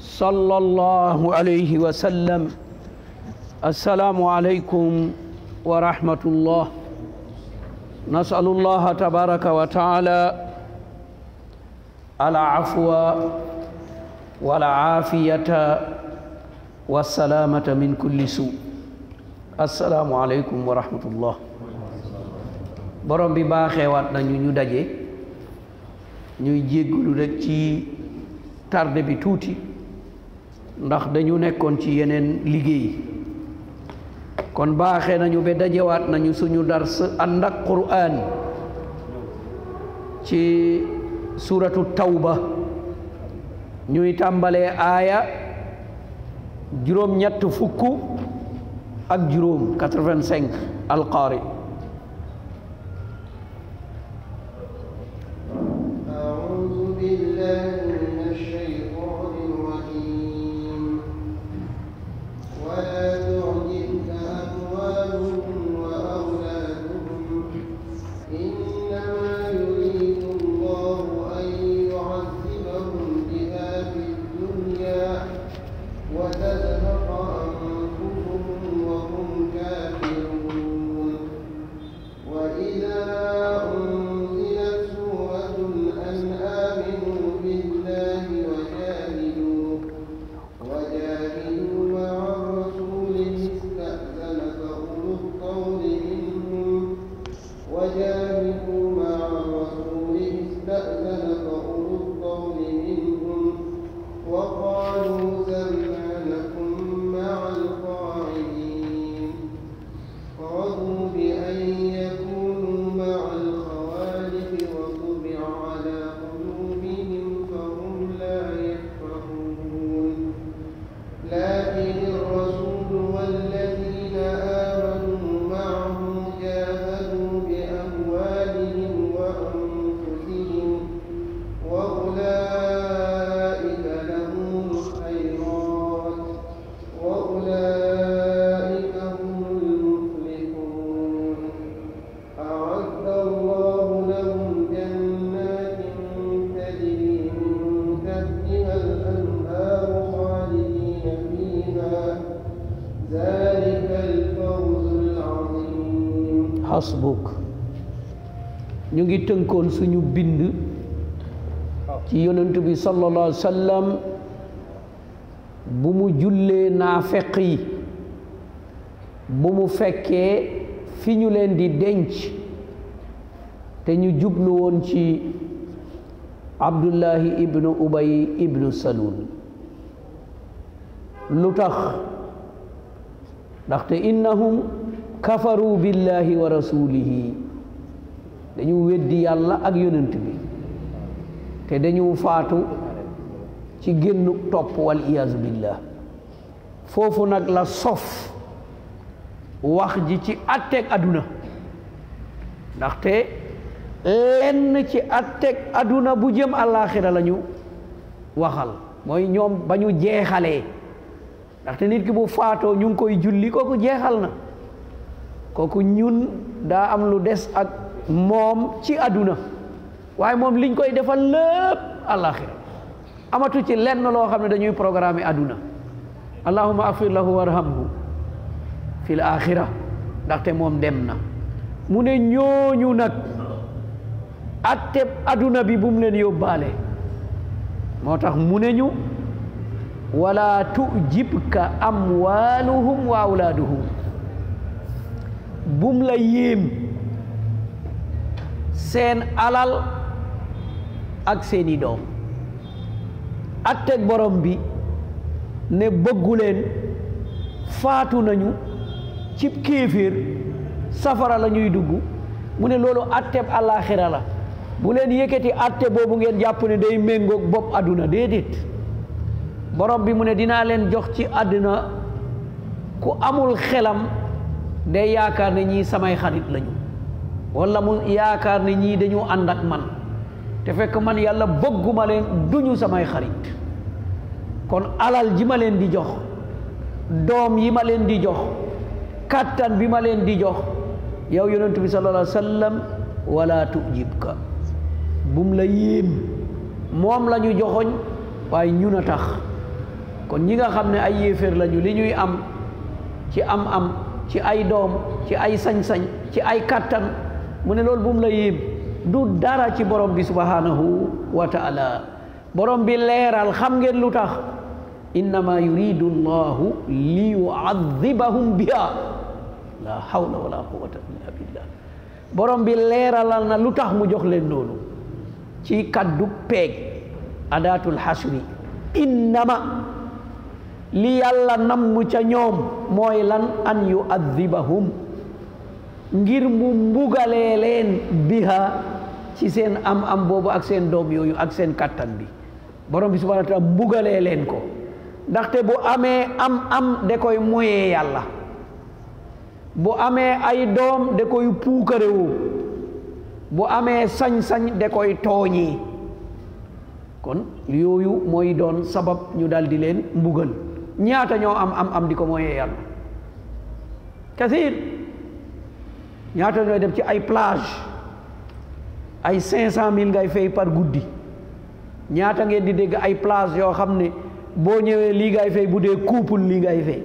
صلى الله عليه وسلم السلام عليكم ورحمة الله نسأل الله تبارك وتعالى العفو والعافية والسلامة من كل سوء السلام عليكم ورحمة الله borom bi baaxeewaat nañu ñu daje ñuy jéggalu rek ci tarde bi tuuti ndax dañu nekkoon ci yeneen liggéey kon baaxee nañu ba dajewaat nañu suñu dars ànd ak Qur'an ci suratu tawba ñuy tàmbalee aaya juróom-ñett fukk ak juróom 85 alqaari hasbuk ñu ngi tënkoon suñu bind ci yonent bi sallallahu alayhi wa sallam bu mu jullee naafeq yi bu mu fekkee fi ñu leen di denc te ñu jublu woon ci Abdullahi ibnu Ubay ibnu Salul lu tax ndaxte innahum kafaru billahi wa rasulihi dañu weddi yàlla ak yonent bi te dañu faatu ci génnu topp wal iyaazu billah foofu nag la sof wax ji ci atteeg aduna ndaxte lenn ci atteeg aduna bu jëm àllaaxira lañu waxal mooy ñoom ba ñu jeexalee ndaxte nit ki bu faatoo ñu ngi koy julli kooku jeexal na kooku ñun daa am lu des ak moom ci aduna waaye moom liñ koy defal lépp àllaaxira amatu ci lenn loo xam ne dañuy programme aduna allahumma afir lahu warhamhu fil axira ndaxte moom dem na mu ne ñooñu nag atteb aduna bi bu mu leen yóbbaale moo tax mu ne ñu wala tujibka amwaluhum wa awlaaduhum bum la yéem seen alal ak seeni doom atteg borom bi ne bëggu leen faatu nañu cib kéeféer safara la ñuy dugg mu ne loolu atteb àllaaxira la bu leen yëkkati atte boobu ngeen jàpp ne day méngoog bopp àdduna déedéet borom bi mu ne dinaa leen jox ci àdduna ku amul xelam day yaakaar ne ñii samay xarit lañu wala mu yaakaar ne ñii dañu ànd ak man te fekk man yàlla bëgguma leen duñu samay xarit kon alal ji ma leen di jox doom yi ma leen di jox kattan bi ma leen di jox yow yonent bi sallallahu alayhi wa sallam wala tujibka bum la yéem moom la ñu joxoñ waaye ñun a tax kon ñi nga xam ne ay yéeféer lañu li ñuy am ci am ci ay doom ci ay sañ-sañ ci ay kàttan mu ne loolu bu mu la yéem du dara ci borom bi subhanahu wa taala borom bi leeral xam ngeen lu tax innama yuridu llahu li yu'adhibahum biha la hawla wala quwwata illa billah borom bi leeralal na lu tax mu jox leen loolu ci kaddu peeg adatul hasri innama li yàlla namm ca ñoom mooy lan an yu'adhibahum ngir mu mbugalee leen biha ci seen am boobu ak seen doom yooyu ak seen kattan bi borom bi subhanahu wa taala mbugalee leen ko ndaxte bu amee am da koy moyee yàlla bu amee ay doom da koy puukarewoo bu amee sañ-sañ da koy tooñee kon yooyu mooy doon sabab ñu dal di leen mbugal ñaata ñoo am di ko moyee yàlla kasiir ñaata ñooy dem ci ay plage ay 500 000 ngay fay par guddi ñaata ngeen di dégg ay plage yoo xam ne boo ñëwee lii ngay fay bu dee couple lii ngay fay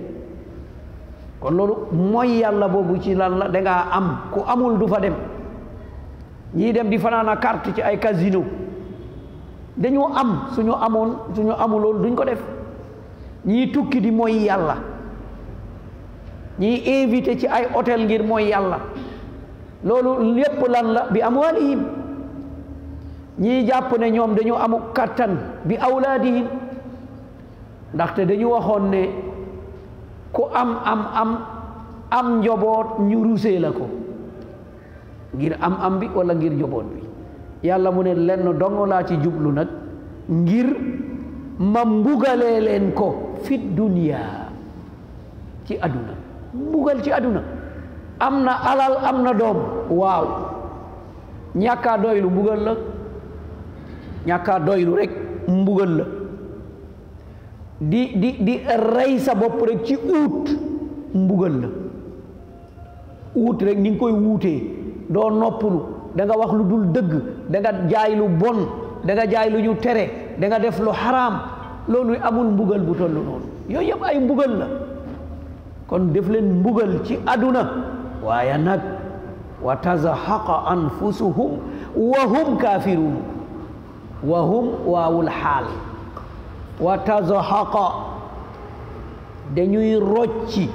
kon loolu mooy yàlla boobu ci lan la dangaa am ku amul du fa dem ñii dem di fanaan a carte ci ay casino dañu am suñu amuloon duñ ko def ñii tukki di mooy yàlla ñii invité ci ay hôtel ngir mooy yàlla loolu lépp lan la bi amwaalihim ñii jàpp ne ñoom dañu amu kattan bi awlaadihim ndaxte dañu waxoon ne ku am njoboot ñu rusee la ko ngir am bi wala ngir njoboot bi yàlla mu ne lenn dong laa ci jublu nag ngir ma mbugalee leen ko fi dunya ci àdduna mbugal ci àdduna am na alal am na doom waaw ñàkkaa doylu mbugal la ñàkkaa doylu rek mbugal la di rey sa bopp rek ci uut mbugal la uut rek ni nga koy wuutee doo noppalu da nga wax lu dul dëgg da nga jaay lu bon da nga jaay lu ñu tere da nga def lu xaraam loolu amul mbugal bu toll noonu yooyu yëpp ay mbugal la kon def leen mbugal ci àdduna waaye nag wa tazahaqa anfusuhum wa hum kafirun wa hum waawul xaal wa tazahaqa dañuy rocci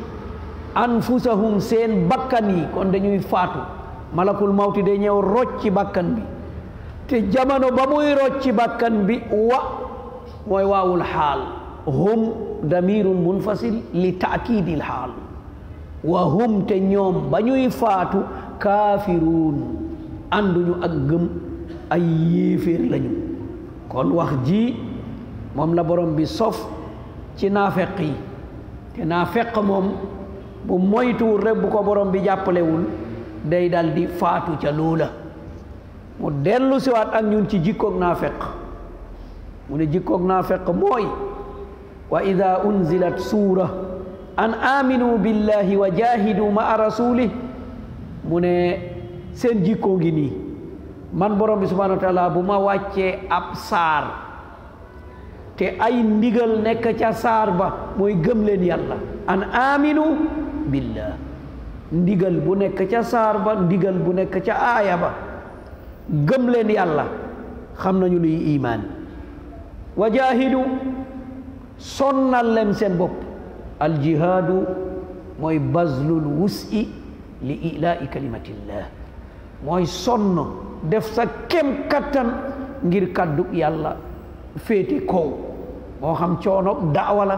anfusahum seen bakkan yi kon dañuy faatu malakul mawti day ñëw rocci bakkan bi te jamono ba muy rocci bakkan bi mooy waawul xaal hum damirun munfasil li taakidil xaal wa hum te ñoom ba ñuy faatu kaafiruun ànduñu ak gëm ay yéeféer lañu kon wax ji moom la borom bi sof ci naafeq yi te naafeq moom bu moytuwul rek bu ko borom bi jàppalewul day dal di faatu ca loola mu dellu siwaat ak ñun ci jikkoog naafeq mu ne jikkoog naafeq mooy wa ida unzilat suura an aminu billahi wa jahidu maa rasulih mu ne seen jikkoo ngi nii man borom bi subhanahu wa taala bu ma wàccee ab saar te ay ndigal nekk ca saar ba mooy gëm leen yàlla an aminu billah ndigal bu nekk ca saar ba ndigal bu nekk ca aaya ba gëm leen yàlla xam nañu luy imaan wa jahidu sonnal leen seen bopp aljihaadu mooy bazlul wus'i li ilaa'i kalimatillah mooy sonn def sa kem kattan ngir kaddu yàlla féete kaw moo xam coonoog daawa la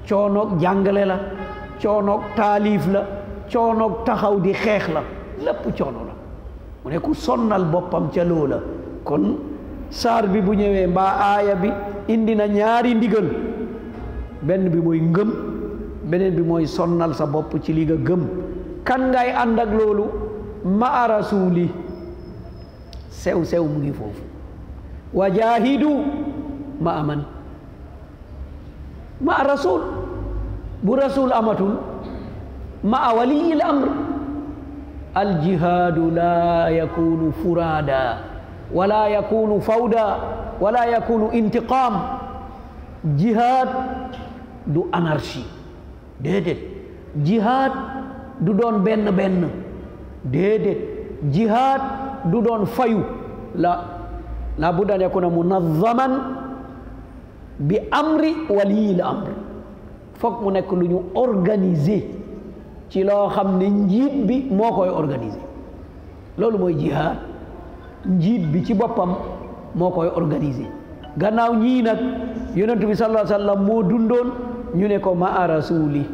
coonoog jàngale la coonoog taalif la coonoog taxaw di xeex la lépp coono la mu ne ku sonnal boppam ca loola kon saar bi bu ñëwee mbaa aaya bi indi na ñaari ndigal benn bi mooy ngëm beneen bi mooy sonnal sa bopp ci li nga gëm kan ngay ànd ak loolu ma rasuli sew mu ngi foofu wa jahidu ma aman ma rasul bu rasul amatul ma waliyil amr al jihadu la yakunu furada wala yakunu fawda wala yakunu intiqam jihad du anarchie déedéet jihad du doon benn déedéet jihad du doon fayu la budda an yakuna munazzaman bi amri waliyil amr foog mu nekk lu ñu organiser ci loo xam ne njiit bi moo koy organiser loolu mooy jihad njiit bi ci boppam moo koy organiser gannaaw ñii nag yonent bi sallallahu alayhi wa sallam moo dundoon ñu ne ko maa rasuli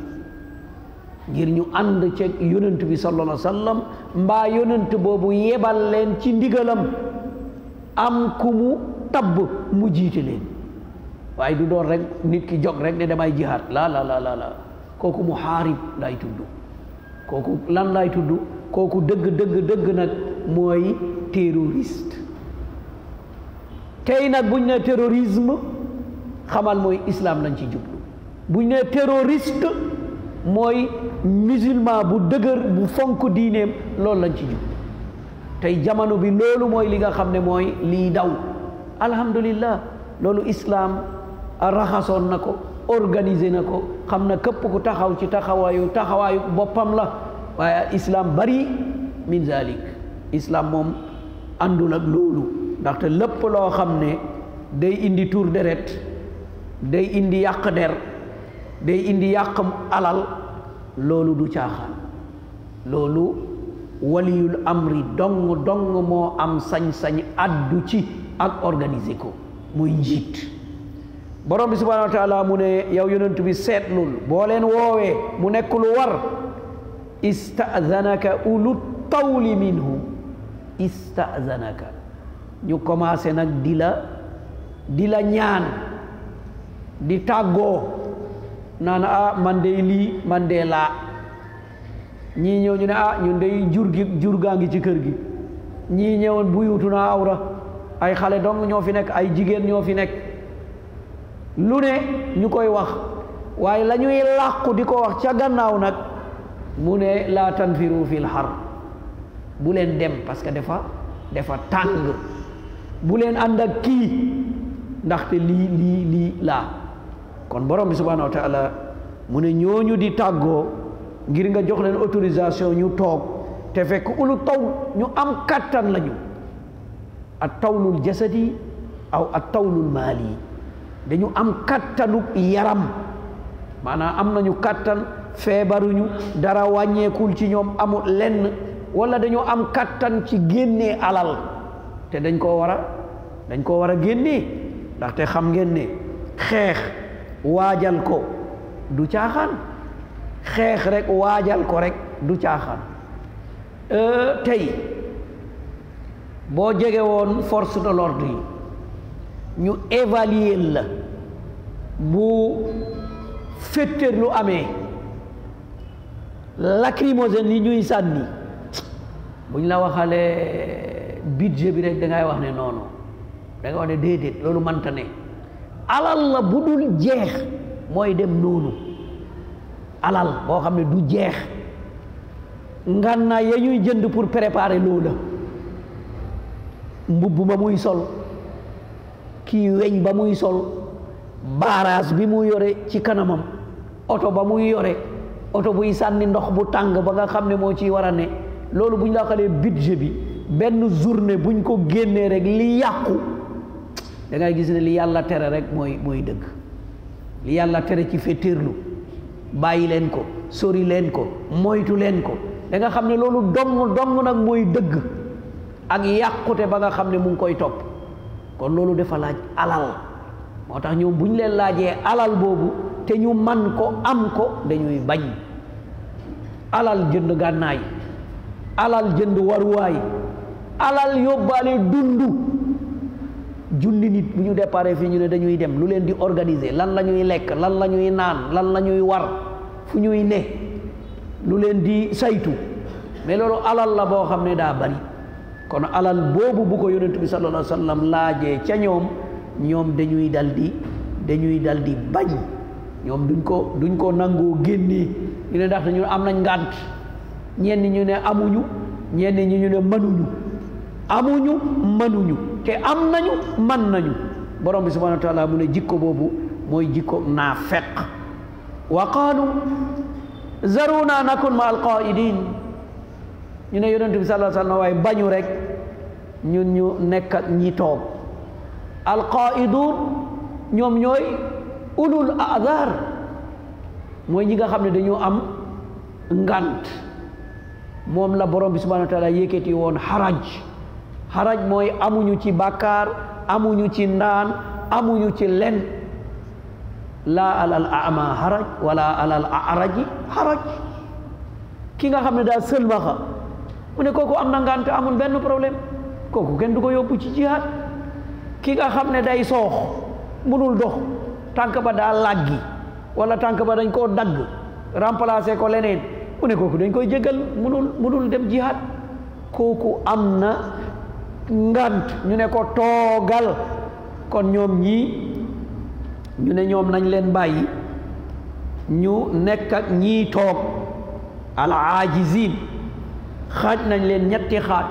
ngir ñu ànd ci yonent bi sallallahu alayhi wa sallam mbaa yonent boobu yebal leen ci ndigalam am ku mu tabb mu jiite leen waaye du doon rek nit ki jog rek ne damay jihaad la kooku muhaarib lay tudd kooku lan lay tudd kooku dëgg nag mooy terroriste tey nag buñ ne terrorisme xamal mooy islam lañ ci jublu buñ ne terroriste mooy musulman bu dëgër bu fonk diineem loolu lañ ci jublu tey jamono bi loolu mooy li nga xam ne mooy lii daw alhamdulillah loolu islam raxasoon na ko organiser na ko xam na képp ku taxaw ci taxawaayu boppam la waaye islam bari min zalik islam moom àndul ak loolu ndaxte lépp loo xam ne day indi tur deret day indi yàq der day indi yàq alal loolu du caaxaan loolu waliyul amri dong moo am sañ-sañ addu ci ak organiser ko muy njiit borom bi subhanahu wa taala mu ne yow yonent bi seetlul boo leen woowee mu nekk lu war istazanaka ulu tawli minhum istazanaka ñu commencé nag di la ñaan di tàggoo naan man de lii man de laa ñii ñëw ñu ne ñun de jur gaa ngi ci kër gi ñii ñëwoon buyutu naa awra ay xale dong ñoo fi nekk ay jigéen ñoo fi nekk lu ne ñu koy wax waaye la ñuy làqu di ko wax ca gannaaw nag mu ne laa tanfiru fil har bu leen dem parce que dafa tàng bu leen ànd ak kii ndaxte lii laa kon borom bi subhanahu wa taala mu ne ñooñu di tàggoo ngir nga jox leen autorisation ñu toog te fekk ulu taw ñu am kattan lañu at tawlul jasadi aw at tawlul maali dañu am kattanu yaram maanaam am nañu kattan feebaruñu dara wàññeekul ci ñoom amul lenn wala dañu am kattan ci génnee alal te dañ koo war a génnee ndaxte xam ngeen ne xeex waajal ko du caaxaan xeex rek waajal ko rek du caaxaan tey boo jege woon force de l'ordre yi ñu évaluer la bu féttéer lu amee lacrymogène yi ñuy sànni buñ la waxalee budget bi rek da ngay wax ne noonu da ngay wax ne déedéet loolu manta ne alal la bu dul jeex mooy dem noonu alal boo xam ne du jeex ngànnaay ya ñuy jënd pour préparer loola mbubb ma muy sol kii weñ ba muy sol baaraas bi mu yore ci kanamam oto ba muy yore oto buy sànni ndox bu tàng ba nga xam ne moo ciy war a ne loolu bu ñu la xalee budget bi benn journée buñ ko génnee rek li yàqu da ngay gis ne li yàlla tere rek mooy dëgg li yàlla tere ci féetéerlu bàyyi leen ko sori leen ko moytu leen ko da nga xam ne loolu dong nag mooy dëgg ak yàqute ba nga xam ne mu ngi koy topp kon loolu dafa laaj alal moo tax ñoom bu ñu leen laajee alal boobu te ñu man ko am ko dañuy bañ alal jënd gànnaay alal jënd waruwaay alal yóbbaale dundu junni nit bu ñu déparé fii ñu ne dañuy dem lu leen di organiser lan la ñuy lekk lan la ñuy naan lan la ñuy war fu ñuy ne lu leen di saytu mais loolu alal la boo xam ne daa bari kon alal boobu bu ko yonent bi sallallahu alayhi wa sallam laajee ca ñoom dañuy dal di bañ ñoom duñ ko nangoo génnee ñu ne ndax ñu am nañ ngànt ñenn ñu ne amuñu ñenn ñi ñu ne mënuñu te am nañu man nañu borom bi subhanahu wa taala mu ne jikko boobu mooy jikko naafeq wa qaalu zaruna nakun ma alqaidin ñu ne yonent bi sallallahu alayhi wa sallam waaye bañu rek ñun ñu nekk ak ñi toog alqaidun ñoom ñooy ulul azar mooy ñi nga xam ne dañu am ngant moom la borom bi subhanahu wa taala yëkkati woon xaraj mooy amuñu ci bàkkaar amuñu ci ndaan amuñu ci len laa alal ama xaraj wala alal araji xaraj ki nga xam ne daa sëlmaxa mu ne kooku am na ngant amul benn problème kooku kenn du ko yóbbu ci jihaad ki nga xam ne day soox munul dox tànk ba daa laggi wala tànk ba dañ koo dagg remplacer ko leneen mu ne kooku dañ koy jégal munul dem jihaad kooku am na ngant ñu ne ko toogal kon ñoom ñii ñu ne ñoom nañ leen bàyyi ñu nekk ak ñii toog al ajizin xaaj nañ leen ñetti xaaj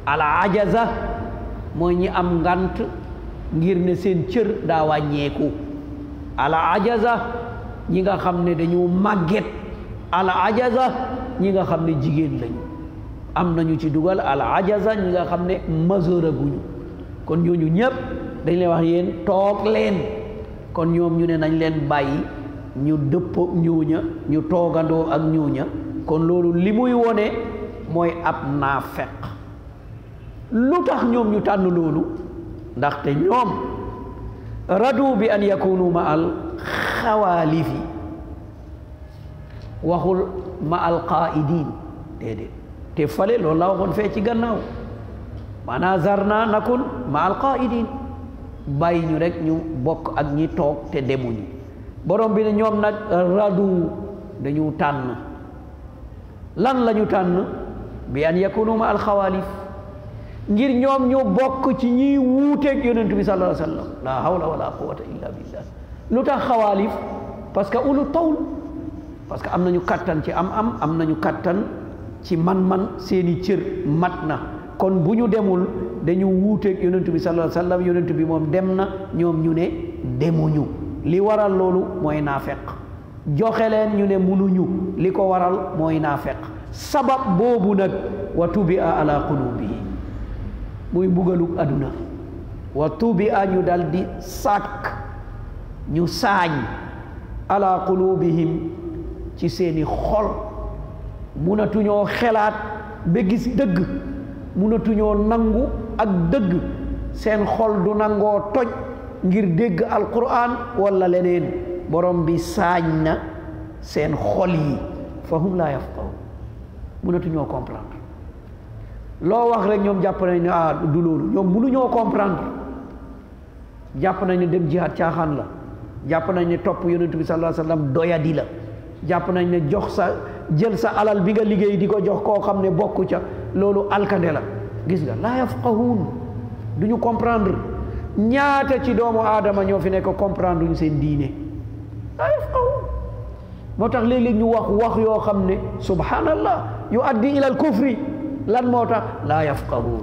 al ajaza mooy ñi am ngant ngir ne seen cër daa wàññeeku al ajaza ñi nga xam ne dañu màgget al ajaza ñi nga xam ne jigéen lañu am nañu ci dugal al ajaza ñi nga xam ne majeur aguñu kon ñooñu ñëpp dañ leen wax yéen toog leen kon ñoom ñu ne nañ leen bàyyi ñu dëppoo ñooña ñu toogandoo ak ñooña kon loolu li muy wone mooy ab naafeq lu tax ñoom ñu tànn loolu ndaxte ñoom radu bi an yakunu ma al xawaalifi waxul ma al qaidin déedéet te fale loolu la waxoon fee ci gannaaw maanaa zarna nakun ma al qaidin bàyyi ñu rek ñu bokk ak ñi toog te demuñu borom bi ne ñoom nag radu dañu tànn lan la ñu tànn bi an yakunu ma al xawaalif ngir ñoom ñu bokk ci ñiy wuuteeg yonent bi sallallahu alayhi wa sallam la hawla wala quwwata illa billah lu tax xawaalif parce que ulu tawl parce que am nañu kattan ci am nañu kattan ci man seeni cër mat na kon bu ñu demul dañu wuuteeg yonent bi sallallahu alayhi wa sallam yonent bi moom dem na ñoom ñu ne demuñu li waral loolu mooy naafeq joxe leen ñu ne munuñu li ko waral mooy naafeq sabab boobu nag wa tubia ala qulubihim muy mbugaluk aduna wa tubia ñu dal di sàkk ñu saañ ala qulubihim ci seeni xol munatuñoo xelaat ba gis dëgg munatuñoo nangu ak dëgg seen xol du nangoo toj ngir dégg alquran wala leneen borom bi saañ na seen xol yi fa hum laa yafqahu munatuñoo comprendre loo wax rek ñoom jàpp nañ ne du loolu ñoom munuñoo comprendre jàpp nañ ne dem jihaad caaxaan la jàpp nañ ne topp yonent bi sallallahu alayhi wa sallam doyadi la jàpp nañ ne jël sa alal bi nga liggéey di ko jox koo xam ne bokku ca loolu alkande la gis nga laa yafqahuun du ñu comprendre ñaata ci doomu aadama ñoo fi nekk comprendre duñu seen diine laa yafqahuun moo tax léeg-léeg ñu wax yoo xam ne subhanallah yu addi ilal kufri lan moo tax laa yafqahuun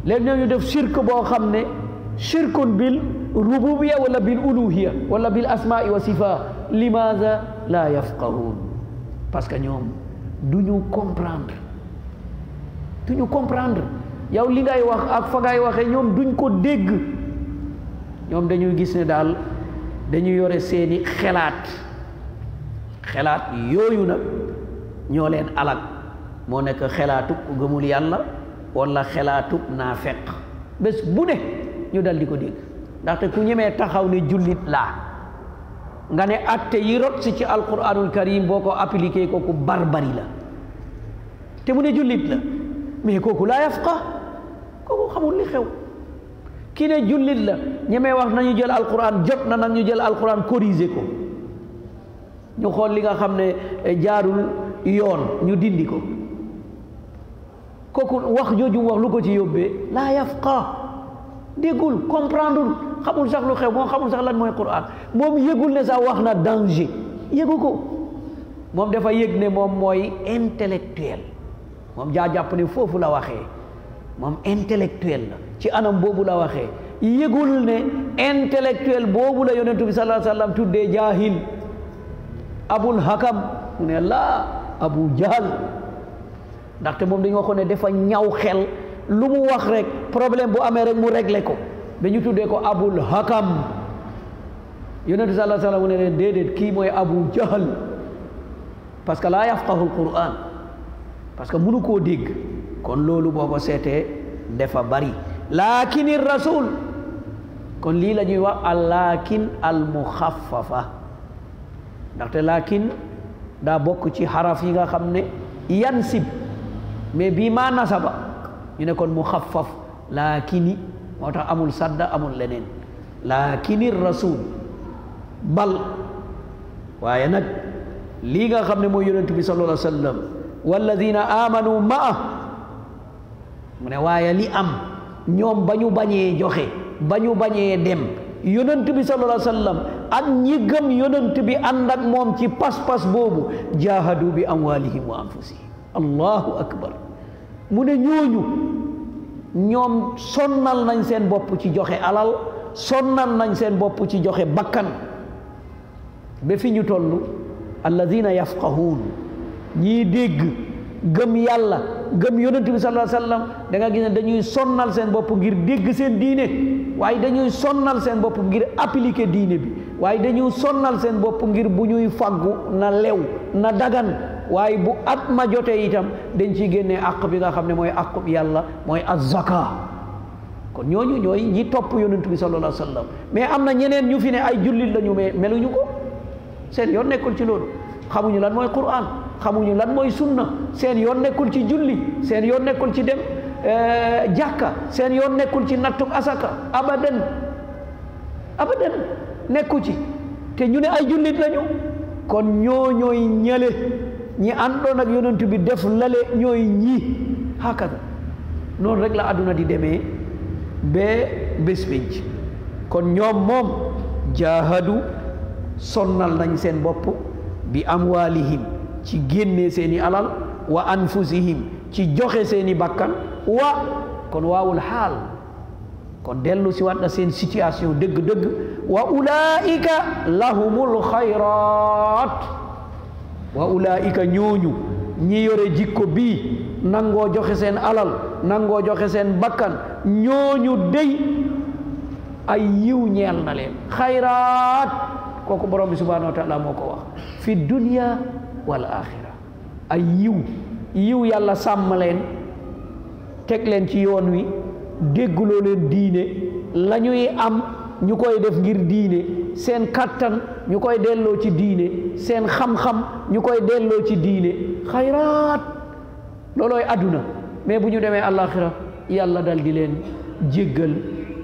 léegi ñu def shirk boo xam ne shirkun bil rububiya wala bil uluhiya wala bil asma'i wa sifa limaza laa yafqahuun parce que ñoom du ñu comprendre yow li ngay wax ak fa ngay waxee ñoom duñ ko dégg ñoom dañuy gis ne daal dañu yore seeni xelaat yooyu nag ñoo leen alak moo nekk xelaatug ku gëmul yàlla wala xelaatug naafeq bés bu ne ñu dal di ko dégg ndaxte ku ñemee taxaw ne jullit laa nga ne atte yi rot si ci alquranul karim boo ko appliqué kooku barbari la te mu ne jullit la mais kooku laa yafqa kooku xamul li xew ki ne jullit la ñemee wax nañu jël alquran jot na nag ñu jël alquran corriger ko ñu xool li nga xam ne jaarul yoon ñu dindi ko kooku wax jooju wax lu ko ci yóbbee laa yafqa déggul comprendre xamul sax lu xew moom xamul sax lan mooy Qur'an moom yëgul ne sax wax na danger yëgu ko moom dafa yëg ne moom mooy intellectuel moom jàpp ne foofu la waxee moom intellectuel la ci anam boobu la waxee yëgul ne intellectuel boobu la yonent bi sallallahu alayhi wa sallam tuddee jaahil abul hakam mu ne laa abu jahal ndaxte moom dañu waxoon ne dafa ñaw xel lu mu wax rek problème bu amee rek mu réglé ko ba ñu tuddee ko abul hakam yonent bi sallallahu alayhi wa sallam mu ne leen déedéet kii mooy abu jahal parce que laa yafqahu alquran parce que mënu koo dégg kon loolu boo ko seetee dafa bari laakini rasul kon lii la ñuy wax al laakin al muxaffafa ndaxte laakin daa bokk ci xaraf yi nga xam ne yansib mais bii maa nasaba ñu ne kon muxaffaf laakini moo tax amul sadda amul leneen laakini rasul bal waaye nag lii nga xam ne mooy yonent bi sallallahu alayhi wa sallam walladina amanu maa mu ne waaye li am ñoom ba ñu bañee joxe ba ñu bañee dem yonent bi sallallahu alayhi wa sallam ak ñi gëm yonent bi ànd ak moom ci pas-pas boobu jahadu bi amwalihim wa anfusihim allahu akbar mu ne ñooñu ñoom sonnal nañ seen bopp ci joxe alal sonnal nañ seen bopp ci joxe bakkan ba fi ñu toll alladina yafqahuun ñii dégg gëm yàlla gëm yonent bi sallallahu alayhi wa sallam da nga gis ne dañuy sonnal seen bopp ngir dégg seen diine waaye dañuy sonnal seen bopp ngir appliquer diine bi waaye dañuy sonnal seen bopp ngir bu ñuy faggu na lew na dagan waaye bu at ma jotee itam dañ ciy génnee àq bi nga xam ne mooy àqub yàlla mooy az-zaka kon ñooñu ñooy ñi topp yonent bi sallallahu alayhi wa sallam mais am na ñeneen ñu fi ne ay jullit la ñu mais meluñu ko seen yoon nekkul ci loolu xamuñu lan mooy Qur'an xamuñu lan mooy sunna seen yoon nekkul ci julli seen yoon nekkul ci dem jàkka seen yoon nekkul ci nattuk asaka abadan abadan nekku ci te ñu ne ay jullit lañu kon ñooy ñële ñi àndoon ak yonent bi def lale ñooy ñi hakada noonu rek la àdduna di demee ba bés pénc kon ñoom moom jaahadu sonnal nañ seen bopp bi amwaalihim ci génne seeni alal wa anfusihim ci joxe seeni bakkan wa kon waawul xaal kon dellu si waat na seen situation dëgg-dëgg wa ulaika lahumul xayraat wa ulaika ñooñu ñi yore jikko bii nangoo joxe seen alal nangoo joxe seen bakkan ñooñu dey ay yiw ñeel na leen xayraat kooku borom bi subhanahu wa taala moo ko wax fi dunya wal axira ay yiw yàlla sàmm leen teg leen ci yoon wi dégguloo leen diine la ñuy am ñu koy def ngir diine seen kattan ñu koy delloo ci diine seen xam-xam ñu koy delloo ci diine xayraat loolooy àdduna mais bu ñu demee àllaaxira yàlla dal di leen jéggal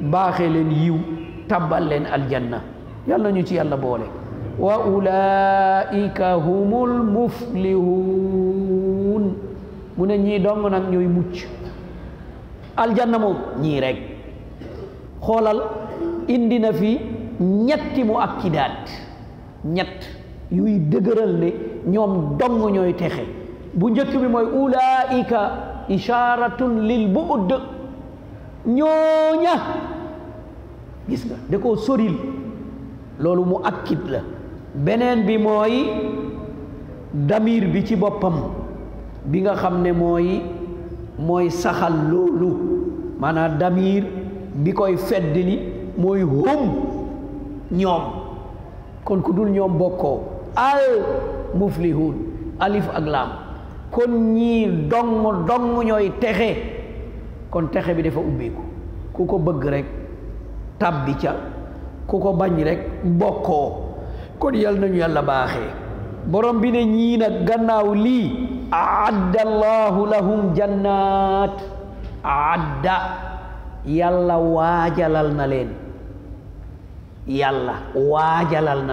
baaxee leen yiw tabbal leen aljanna yàlla ñu ci yàlla boole wa ulaika humul muflihun mu ne ñii dong nag ñooy mucc aljanna moom ñii rek xoolal indi na fi ñetti mu akkidaat ñett yuy dëgëral ne ñoom dong ñooy texe bu njëkk bi mooy ulaika isharatun lil bu'd ñooña gis nga da koo soril loolu mu akkit la beneen bi mooy damir bi ci boppam bi nga xam ne mooy saxal loolu maanaam damir bi koy feddli mooy hum ñoom kon ku dul ñoom bokkoo al muflihun alif ak laam kon ñii dong ñooy texe kon texe bi dafa ubbeeku ku ko bëgg rek tàbbi ca ku ko bañ rek bokkoo kon yal nañu yàlla baaxee borom bi ne ñii nag gannaaw lii aadda allahu lahum jannat aadda yàlla waajalal na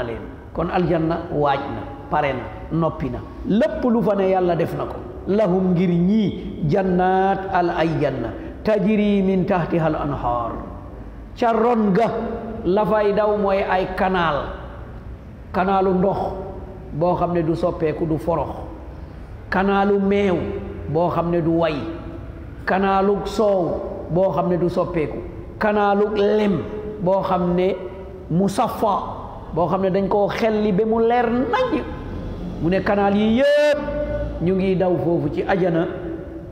leen kon aljanna waaj na pare na noppi na lépp lu fa ne yàlla def na ko lahum ngir ñii jannat al ay janna tajri min tahtiha al anhar ca ron ga la fay daw mooy ay kanaalu ndox boo xam ne du soppeeku du forox kanaalu meew boo xam ne du way kanaalu soow boo xam ne du soppeeku kanaalu lem boo xam ne musaffa boo xam ne dañ koo xelli ba mu leer nañ mu ne kanaal yi yëpp ñu ngi daw foofu ci ajana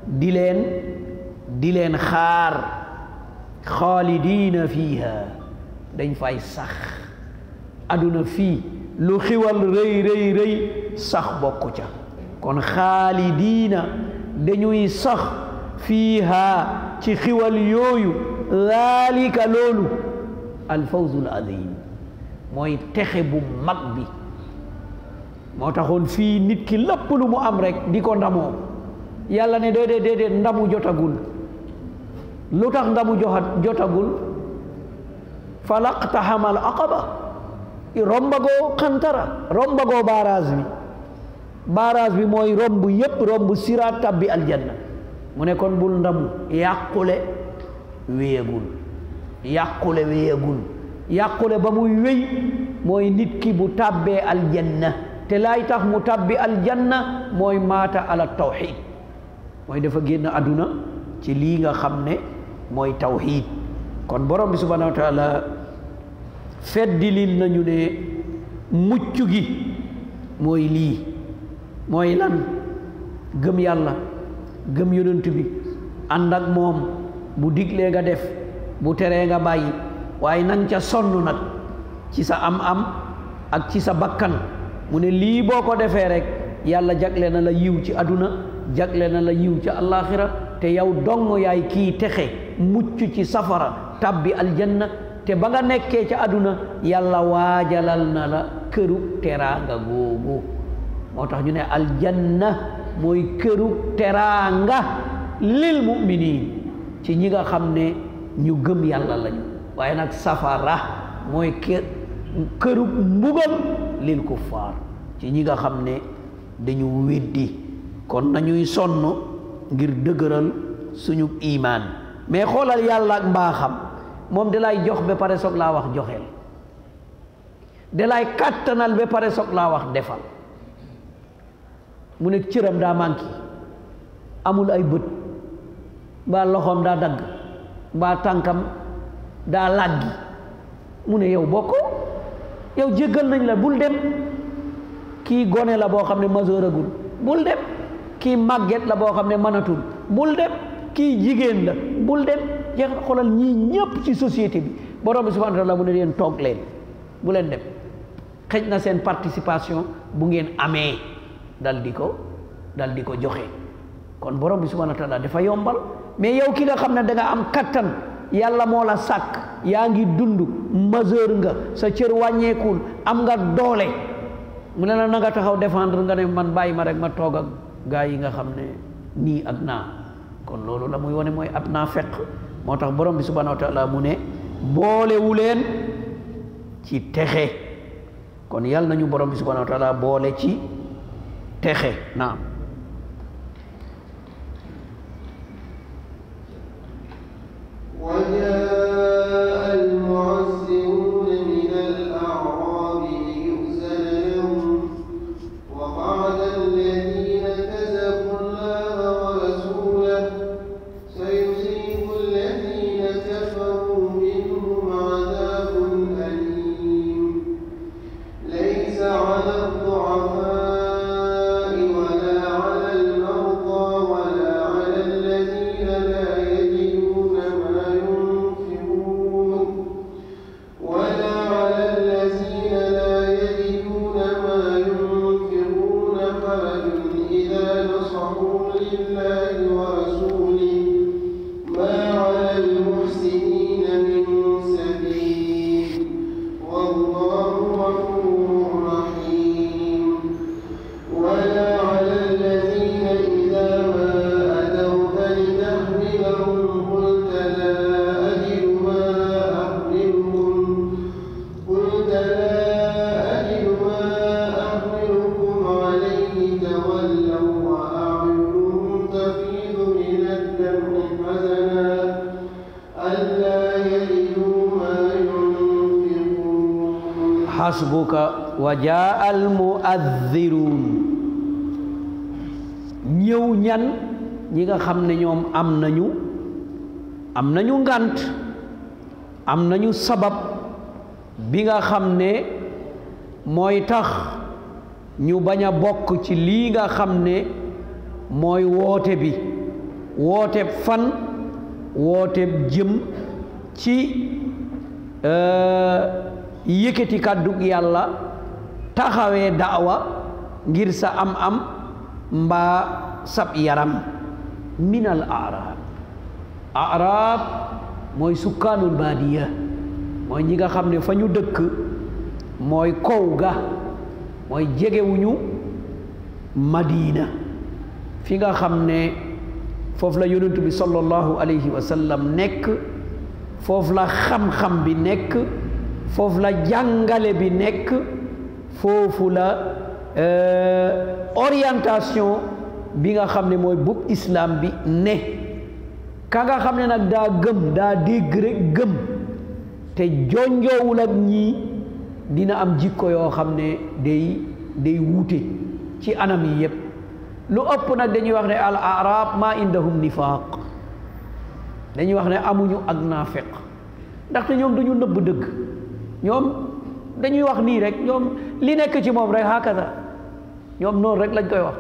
di leen xaar xaalidiina fiiha dañ fay sax aduna fii lu xiwal rëy rëy rëy sax bokku ca kon xaalidiina dañuy sax fiiha ci xiwal yooyu zaalika loolu alfawzul azim mooy texe bu mag bi moo taxoon fii nit ki lépp lu mu am rek di ko ndamoo yàlla ne déedéet ndamu jotagul lu tax ndamu jotagul falaqtahamal aqaba rombagoo xantara rombagoo barrage bi mooy romb yépp romb siraat tabbi aljanna mu ne kon bul ndamu yàqule yàqule ba muy wéy mooy nit ki bu tàbbee aljanna te laay tax mu tàbbi aljanna mooy maata ala tawxid mooy dafa génn àdduna ci lii nga xam ne mooy tawxid kon borom bi subhanahu wa taala feddilil nañu ne mucc gi mooy lii mooy lan gëm yàlla gëm yonent bi ànd ak moom bu diglee nga def bu teree nga bàyyi waaye nang ca sonn nag ci sa am ak ci sa bakkan mu ne lii boo ko defee rek yàlla jagle na la yiw ci àdduna jagle na la yiw ci àllaaxira te yow dong yaay kii texe mucc ci safara tabbi aljanna te ba nga nekkee ca àdduna yàlla waajalal na la këru teraanga googu moo tax ñu ne aljanna mooy këru teraanga lil mu'minin ci ñi nga xam ne ñu gëm yàlla lañu waaye nag safara mooy këru mbugal lil kuffaar ci ñi nga xam ne dañu weddi kon nañuy sonn ngir dëgëral suñu imaan mais xoolal yàlla ak mbaaxam moom da lay jox ba pare soog laa wax joxeel da lay kàttanal ba pare soog laa wax defal mu ne cëram daa manqué amul ay bët mbaa loxoom daa dagg mbaa tànkam daa làggi mu ne yow bokko yow jéggal nañ la bul dem kii gone la boo xam ne majeuragul bul dem kii màgget la boo xam ne mënatul bul dem kii jigéen la bul dem jeex xoolal ñii ñëpp ci société bi borom bi subhanahu wa taala mu ne leen toog leen bu leen dem xëj na seen participation bu ngeen amee dal di ko joxe kon borom bi subhanahu wa taala dafa yombal mais yow ki nga xam ne da nga am kattan yàlla moo la sàkk yaa ngi dund majeur nga sa cër wàññeekul am nga doole mu ne la na nga taxaw défendre nga ne man bàyyi ma rek ma toog ak gaa yi nga xam ne nii ak naa kon loolu la muy wane mooy ab naa fekk moo tax borom bi subhanahu wa taala mu ne boolewu leen ci texe kon yàlla nañu borom bi subhanahu wa taala boole ci texe naam وجاء المعذرون من الأعراب ليؤذن لهم وقعد الذين كذبوا الله ورسوله سيصيب الذين كفروا منهم عذاب أليم ليس على الضعفاء ولا على المرضى ولا على الذين لا يجدون ما ينفقون ولا على الذين لا يجدون ما ينفقون حرج إذا نصحوا لله ورسوله ما على المحسنين من سبيل والله غفور رحيم ولا على الذين إذا ما أتوك لتحملهم قلت لا أجد ما أحملكم عليه تولوا وأعينهم تفيض من الدمع حزنا ألا يجدوا ما ينفقون hasbuka wa jaa al mu'adhdhirun ñëw ñan ñi nga xam ne ñoom am nañu ngant am nañu sabab bi nga xam ne mooy tax ñu bañ a bokk ci lii nga xam ne mooy woote bi woote fan woote jëm ci yëkkati kàddug yàlla taxawee daawa ngir sa am mbaa sab yaram minal arab mooy sukkaanul baadiya mooy ñi nga xam ne fa ñu dëkk mooy kaw ga mooy jegewuñu Madina fi nga xam ne foofu la yonent bi sallallahu alayhi wa sallam nekk foofu la xam-xam bi nekk foofu la jàngale bi nekk foofu la orientation bi nga xam ne mooy bub islam bi ne ka nga xam ne nag daa gëm daa dégg rek gëm te jonjoowul ak ñii dina am jikko yoo xam ne day wuute ci anam yi yépp lu ëpp nag dañuy wax ne al arab ma indahum nifaaq dañuy wax ne amuñu ak naafeq ndaxte ñoom duñu nëbb dëgg ñoom dañuy wax nii rek ñoom li nekk ci moom rek hakada ñoom noonu rek lañ koy wax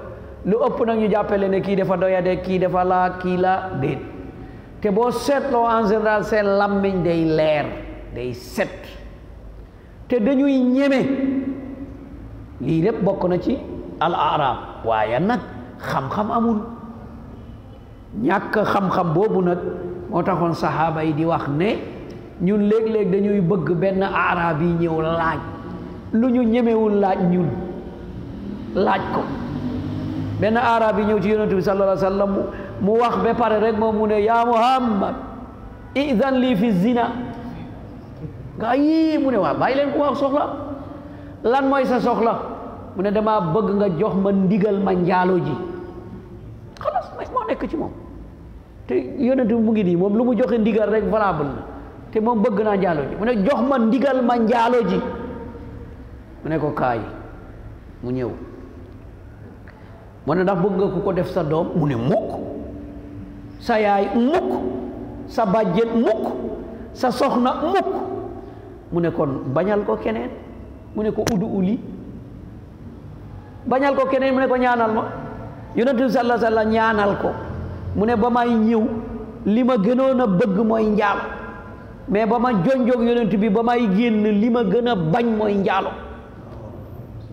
lu ëpp nag ñu jàppale ne kii dafa doyade kii dafa laa kii la déet te boo seetloo en général seen làmmiñ day leer day set te dañuy ñeme lii lépp bokk na ci al arab waaye nag xam-xam amul ñàkk xam-xam boobu nag moo taxoon saxaaba yi di wax ne ñun léeg-léeg dañuy bëgg benn arab yi ñëw laaj lu ñu ñemewul laaj ñun laaj ko benn arab yi ñëw ci yonent bi sallallahu alayhi wa sallam mu wax ba pare rek moom mu ne yaa Muhammad idan lii fi zina gaa yii mu ne waa bàyyi leen ko wax soxla lan mooy sa soxla mu ne dama bëgg nga jox ma ndigal ma njaalo ji xalaas moo nekk ci moom te yonent bi mu ngi nii moom lu mu joxe ndigal rek valable na te moom bëgg naa njaalo ji mu ne jox ma ndigal ma njaalo ji mu ne ko kaay mu ñëw mu ne ndax bëgg nga ku ko def sa doom mu ne mukk sa yaay mukk sa bàjjen mukk sa soxna mukk mu ne kon bañal ko keneen mu ne ko udu uli bañal ko keneen mu ne ko ñaanal ma yonent bi sallallahu alayhi wa sallam ñaanal ko mu ne ba may ñëw li ma gënoon a bëgg mooy njaalo mais ba ma jonjoog yonent bi ba may génn li ma gën a bañ mooy njaalo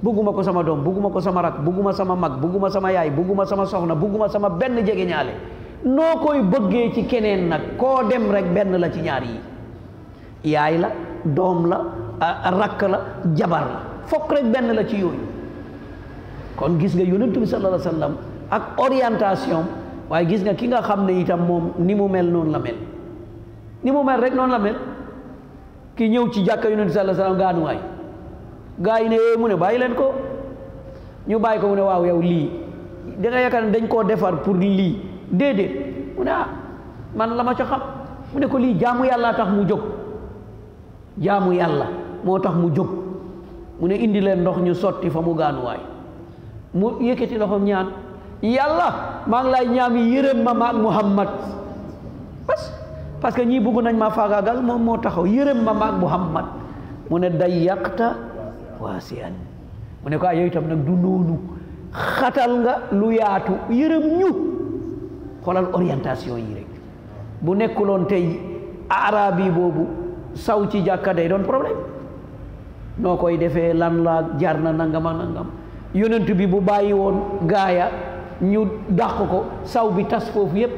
bugguma ko sama doom bugguma ko sama rak bugguma sama mag bugguma sama yaay bugguma sama soxna bugguma sama benn jege ñaale noo koy bëggee ci keneen nag koo dem rek benn la ci ñaar yi yaay la doom la rakk la jabar la fokk rek benn la ci yooyu kon gis nga yonent bi sallallahu alayhi wa sallam ak orientation waaye gis nga ki nga xam ne itam moom ni mu mel noonu la mel ni mu mel rek noonu la mel ki ñëw ci jàkka yonent bi sallallahu alayhi wa sallam gaanuwaay gaa yi ne mu ne bàyyi leen ko ñu bàyyi ko mu ne waaw yow lii da nga yaakaar ne dañ koo defar pour lii déedéet mu ne man la ma ca xam mu ne ko lii jaamu yàlla tax mu jóg jaamu yàlla moo tax mu jóg mu ne indi leen ndox ñu sotti fa mu gaanuwaay mu yëkkati loxoom ñaan yàlla maa ngi lay ñaan yërëm ma maag Muhammad parce que ñii bëgg nañ ma faagaagal moom moo taxaw yërëm ma maag Muhammad mu ne day yàqta waasiyan mu ne ko yow itam nag du noonu xatal nga lu yaatu yërëm ñu xoolal orientation yi rek bu nekkuloon tey arabi boobu saw ci jàkka day doon problème noo koy defee lan la jar na nangam ak nangam yonent bi bu bàyyi woon gaaya ñu dàq ko saw bi tas foofu yépp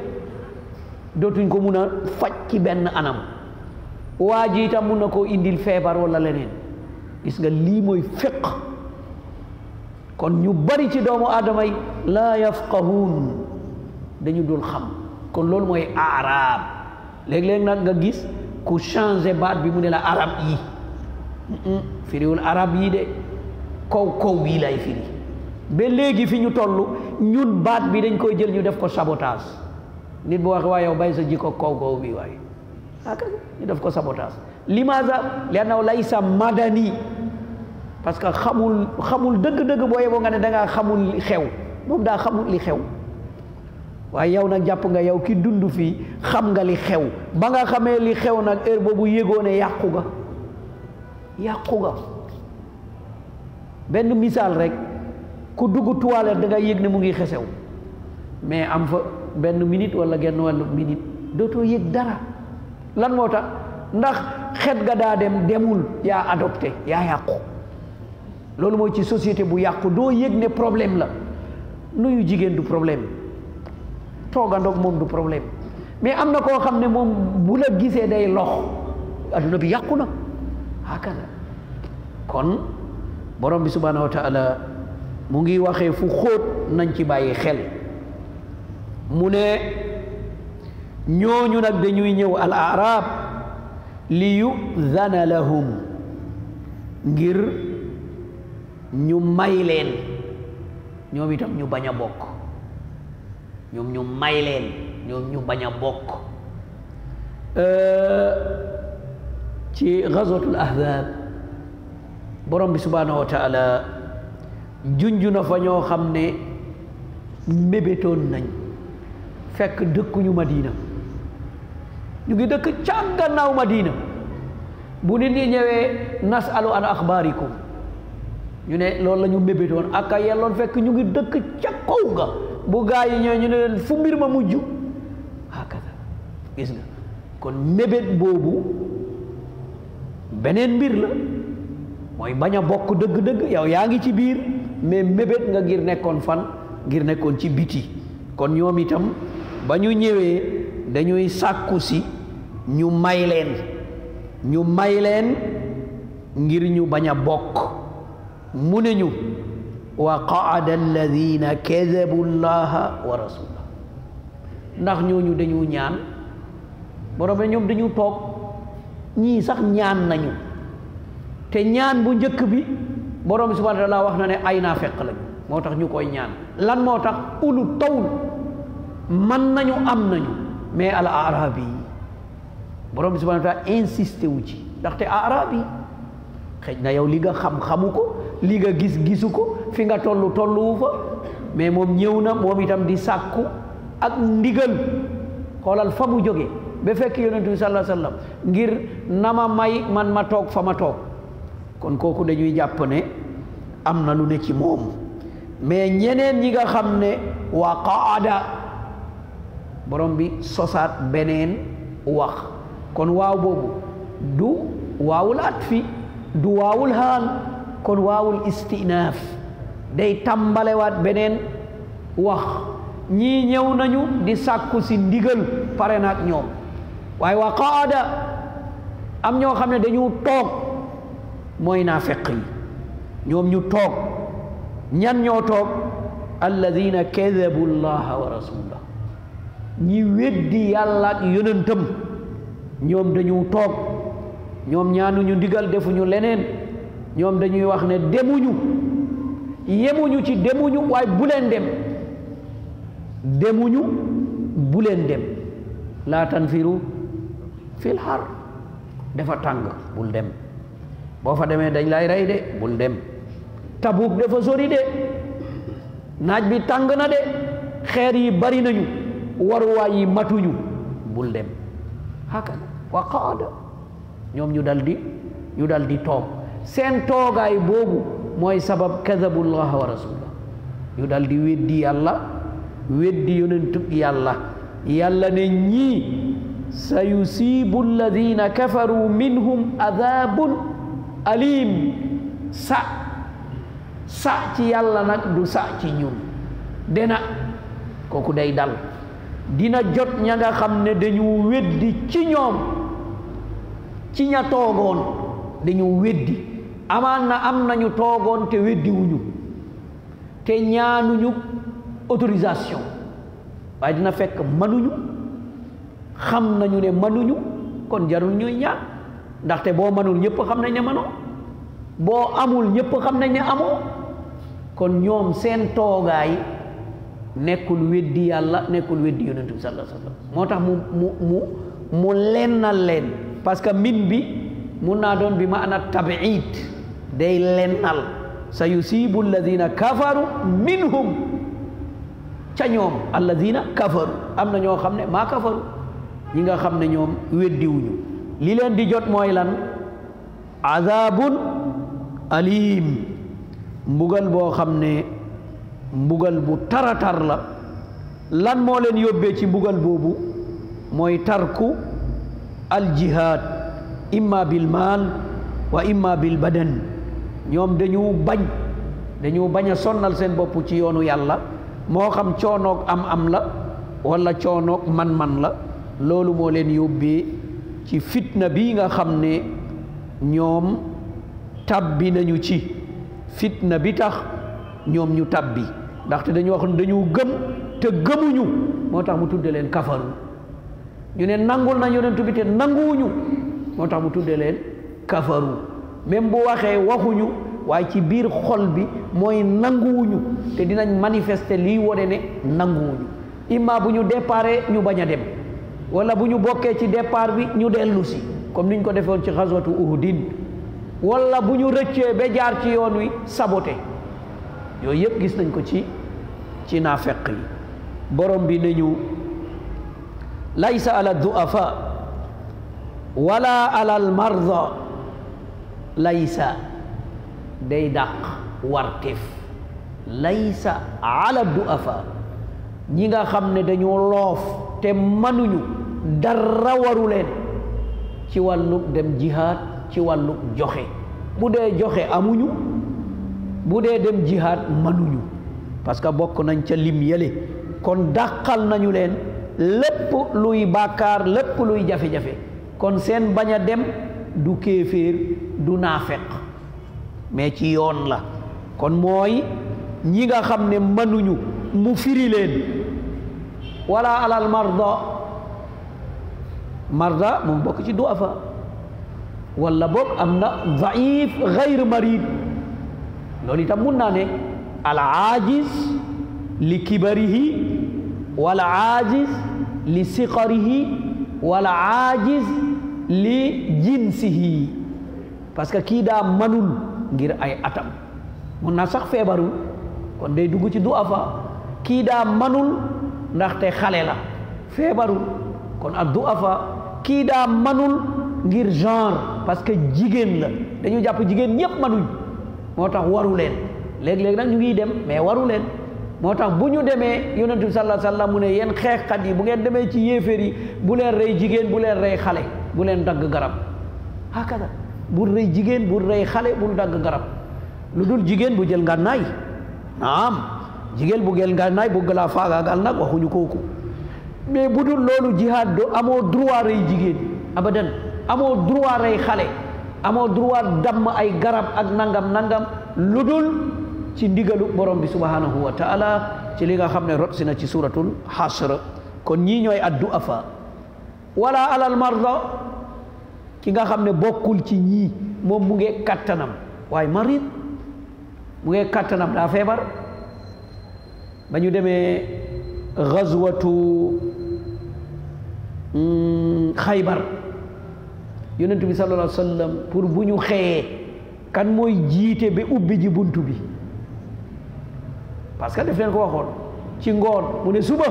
dootuñ ko mun a faj ci benn anam waa ji itam mun na koo indil feebar wala leneen gis nga lii mooy fiq kon ñu bari ci doomu aadama yi laa yafqahuun dañu dul xam kon loolu mooy arab léeg-léeg nag nga gis ku changé baat bi mu ne la arab yi firiwul arab yi de kaw bii lay firi ba léegi fi ñu toll ñun baat bi dañ koy jël ñu def ko sabotage nit bu waxee waaye yow bay sa jikko kaw bi waaye ñu def ko sabotage limaza li annahu laysa madani parce que xamul dëgg-dëgg boo yeboo nga ne da ngaa xamul li xew moom daa xamul li xew waaye yow nag jàpp nga yow ki dund fii xam nga li xew ba nga xamee li xew nag heure boobu yégoo ne yàqu nga benn misaal rek ku dugg toilette da nga yëg ne mu ngi xesew mais am fa benn minute wala genn wàllu minute dootoo yëg dara lan moo tax ndax xet ga daa demul yaa adopté yaa yàqu loolu mooy ci société bu yàqu doo yëg ne problème la nuyu jigéen du problème toogandoog moom du problème mais am na koo xam ne moom bu la gisee day lox adduna bi yàqu na hakada kon borom bi subhanahu wa taala mu ngi waxee fu xóot nañ ci bàyyi xel mu ne ñooñu nag dañuy ñëw al arab li yuzana lahum ngir ñu may leen ñoom itam ñu bañ a bokk ñoom ñu may leen ñoom ñu bañ a bokk ci ghazwatul ahzab borom bi subhanahu wa taala junju na fa ñoo xam ne mébétoon nañ fekk dëkkuñu Madina ñu ngi dëkk ca gannaaw Madina bu nit ñi ñëwee nasalu an axbaarikum ñu ne loolu la ñu mébétoon ak a yelloon fekk ñu ngi dëkk ca kaw ga bu gaa yi ñëwee ñu ne leen fu mbir ma mujj hakada gis nga kon mébét boobu beneen mbir la mooy bañ a bokk dëgg-dëgg yow yaa ngi ci biir mais mébét nga ngir nekkoon fan ngir nekkoon ci biti kon ñoom itam ba ñu ñëwee dañuy sàkku si ñu may leen ngir ñu bañ a bokk mu ne ñu wa qaada alladina kadabu llaha wa rasulah ndax ñooñu dañu ñaan borom ne ñoom dañu toog ñii sax ñaan nañu te ñaan bu njëkk bi borom bi subhanahu wa taala wax na ne ay naafeq lañu moo tax ñu koy ñaan lan moo tax ulu tawl man nañu am nañu mais al arabi yi borom bi subhanahu wa taala insisté wu ci ndaxte arabi xëj na yow li nga xamu ko li nga gisu ko fi nga tolluwu fa mais moom ñëw na moom itam di sàkku ak ndigal xoolal fa mu jóge ba fekk yonent bi sallallahu alayhi wasallam ngir nama may man ma toog fa ma toog kon kooku dañuy jàpp ne am na lu ne ci moom mais ñeneen ñi nga xam ne wa qaada borom bi sosaat beneen wax kon waaw boobu du waawul atfi du waawul haal kon waawul istinaaf day tàmbalewaat beneen wax ñii ñëw nañu di sàkku si ndigal pare na ak ñoom waaye wa qaada am ñoo xam ne dañu toog mooy naafeq yi ñoom ñu toog ñan ñoo toog alladina kadabu llaha wa rasulah ñi weddi yàlla ak yonentam ñoom dañu toog ñoom ñaanuñu ndigal defuñu leneen ñoom dañuy wax ne yemuñu ci demuñu waaye bu leen dem demuñu bu leen dem laa tanfiru fil har dafa tàng bul dem boo fa demee dañ lay rey de bul dem Tabuk dafa sori de naaj bi tàng na de xeer yi bari nañu waruwaay yi matuñu bul dem hakada wa qaada ñoom ñu dal di toog seen toogaay boobu mooy sabab kadabullah wa rasulah ñu dal di weddi yàlla weddi yonentug yàlla ne ñii sa yusibu alladina kafaru minhum adabun alim sa ci yàlla nag du sa ci ñun dena kooku day dal dina jot ña nga xam ne dañu weddi ci ñoom ci ña toogoon dañu weddi amaan na am nañu toogoon te weddi wuñu te ñaanuñu autorisation waaye dina fekk manuñu xam nañu ne manuñu kon jarul ñuy ñaan ndaxte boo manul ñëpp xam nañ ne manoo boo amul ñëpp xam nañ ne amoo kon ñoom seen toogaay nekkul weddi yàlla nekkul weddi yonent bi sallallahu alayhi wasallam moo tax mu lennal leen parce que min bi mun naa doon bi maana tabiid day lennal sa yusibu alladina kafaru minhum ca ñoom alladina kafaru am na ñoo xam ne maa kafaru ñi nga xam ne ñoom weddiwuñu li leen di jot mooy lan azabun alim mbugal boo xam ne mbugal bu taratar la lan moo leen yóbbee ci mbugal boobu mooy tarku aljihad imma bil maal wa imma bil badan ñoom dañu bañ a sonnal seen bopp ci yoonu yàlla moo xam coonoog am la wala coonoog man la loolu moo leen yóbbee ci fitna bi nga xam ne ñoom tabbi nañu ci fitna bi tax ñoom ñu tabbi ndaxte dañu wax ne dañu gëm te gëmuñu moo tax mu tudde leen kafaru ñu ne nangul na yonent bi te nanguwuñu moo tax mu tudde leen kafaru même bu waxee waxuñu waaye ci biir xol bi mooy nanguwuñu te dinañ manifester lii wone ne nanguwuñu imma bu ñu déparé ñu bañ a dem wala bu ñu bokkee ci départ bi ñu dellu si comme niñ ko defoon ci xaswatu uhudin wala bu ñu rëccee ba jaar ci yoon wi saboté yooyu yëpp gis nañ ko ci naafeq yi borom bi nañu laysa ala du'afa wala ala al marda laysa day dàq warteef laysa ala du'afa ñi nga xam ne dañoo loof te mënuñu dara waru leen ci wàllu dem jihaad ci wàllu joxe bu dee joxe amuñu bu dee dem jihaad mënuñu parce que bokk nañ ca lim yële kon dàqal nañu leen lépp luy bàkkaar lépp luy jafe-jafe kon seen bañ a dem du kéeféer du naafeq mais ci yoon la kon mooy ñi nga xam ne mënuñu mu firi leen wala alal marda moom bokk ci du'afa wala boog am na daif gayr marid loolu itam mun naa ne al aajiz li kibarihi wala aajiz li siqarihi wala aajiz li jinsihi parce que kii daa manul ngir ay atam mun na sax feebarul kon day dugg ci du'afa kii daa manul ndaxte xale la feebarul kon ak du'afa kii daa manul ngir genre parce que jigéen la dañu jàpp jigéen ñépp manuñ moo tax waru leen léeg-léeg nag ñu ngi dem mais waru leen moo tax bu ñu demee yonent bi sallallahu alayhi wa sallam mu ne yéen xeexkat yi bu ngeen demee ci yéeféer yi bu leen rey jigéen bu leen rey xale bu leen dagg garab hakada bul rey jigéen bul rey xale bul dagg garab lu dul jigéen bu jël ngànnaay naam jigéen bu jël ngànnaay bu gëlaa faagaagal nag waxuñu kooku mais bu dul loolu jihaad do amoo droit rey jigéen abadan amoo droit rey xale amoo droit damm ay garab ak nangam lu dul ci ndigalu borom bi subhanahu wa taala ci li nga xam ne rot si na ci suratul hasr kon ñii ñooy ad-du'afa wala alal marda ki nga xam ne bokkul ci ñii moom mu ngi kattanam waaye marid mu ngi kattanam daa feebar ba ñu demee gazwatu xaybar yonent bi sallallahu alayhi wa sallam pour bu ñu xëyee kan mooy jiite ba ubbi ji buntu bi parce que def leen ko waxoon ci ngoon mu ne suba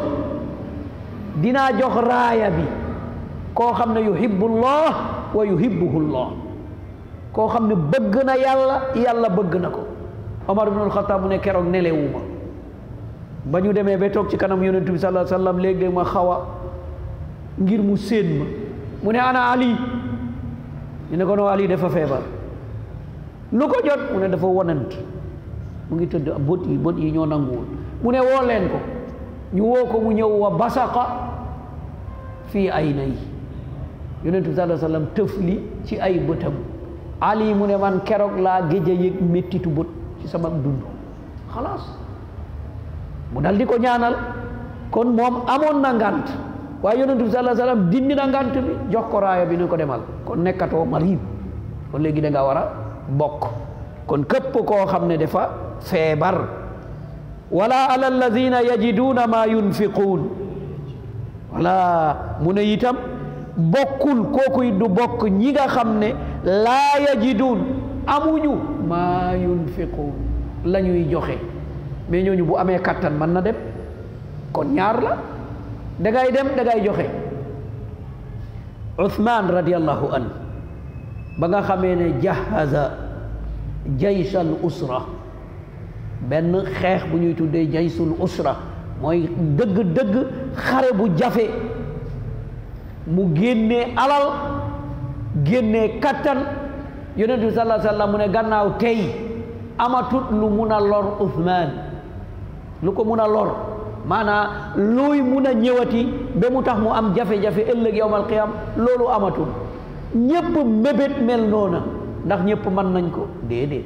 dinaa jox raaya bi koo xam ne yuhibbullah wa yuhibbuhullah koo xam ne bëgg na yàlla bëgg na ko Omar ibn al-Khattab mu ne keroog nelewuma ba ñu demee ba toog ci kanam yonent bi sallallahu alayhi wa sallam léeg-léeg ma xaw a ngir mu séen ma mu ne ana Ali ñu ne ko no Ali dafa feebar lu ko jot mu ne dafa wonant mu ngi tëdd bët yi ñoo nanguwul mu ne woo leen ko ñu woo ko mu ñëw wa basaqa fii aynay yonent bi sallallahu alayhi wa sallam tëfli ci ay bëtam Ali mu ne man keroog laa géej a yëg méttitu bët ci sama dund xalaas mu dal di ko ñaanal kon moom amoon na ngant waaye yonent bi sallallahu alayhi wa sallam dindi na ngant bi jox ko raaya bi ne ko demal kon nekkatoo marid kon léegi da nga war a bokk kon képp koo xam ne dafa feebar wala ala alladina yajiduna ma yunfiquun wala mu ne itam bokkul kookuy du bokk ñi nga xam ne laa yajidun amuñu ma yunfiquun la ñuy joxe mais ñooñu bu amee kattan mën na dem kon ñaar la dangay dem dangay joxe Uthman radiyallahu anhu ba nga xamee ne jahaza jayshal usra benn xeex bu ñuy tuddee jaysul usra mooy dëgg-dëgg xare bu jafe mu génnee alal génnee kattan yonent bi sallallahu alayhi wa sallam mu ne gannaaw tey amatut lu mun a lor Uthman lu ko mun a lor maanaam luy mun a ñëwati ba mu tax mu am jafe-jafe ëllëg yawmal qiyam loolu amatul ñépp mébét mel noona ndax ñépp mën nañ ko déedéet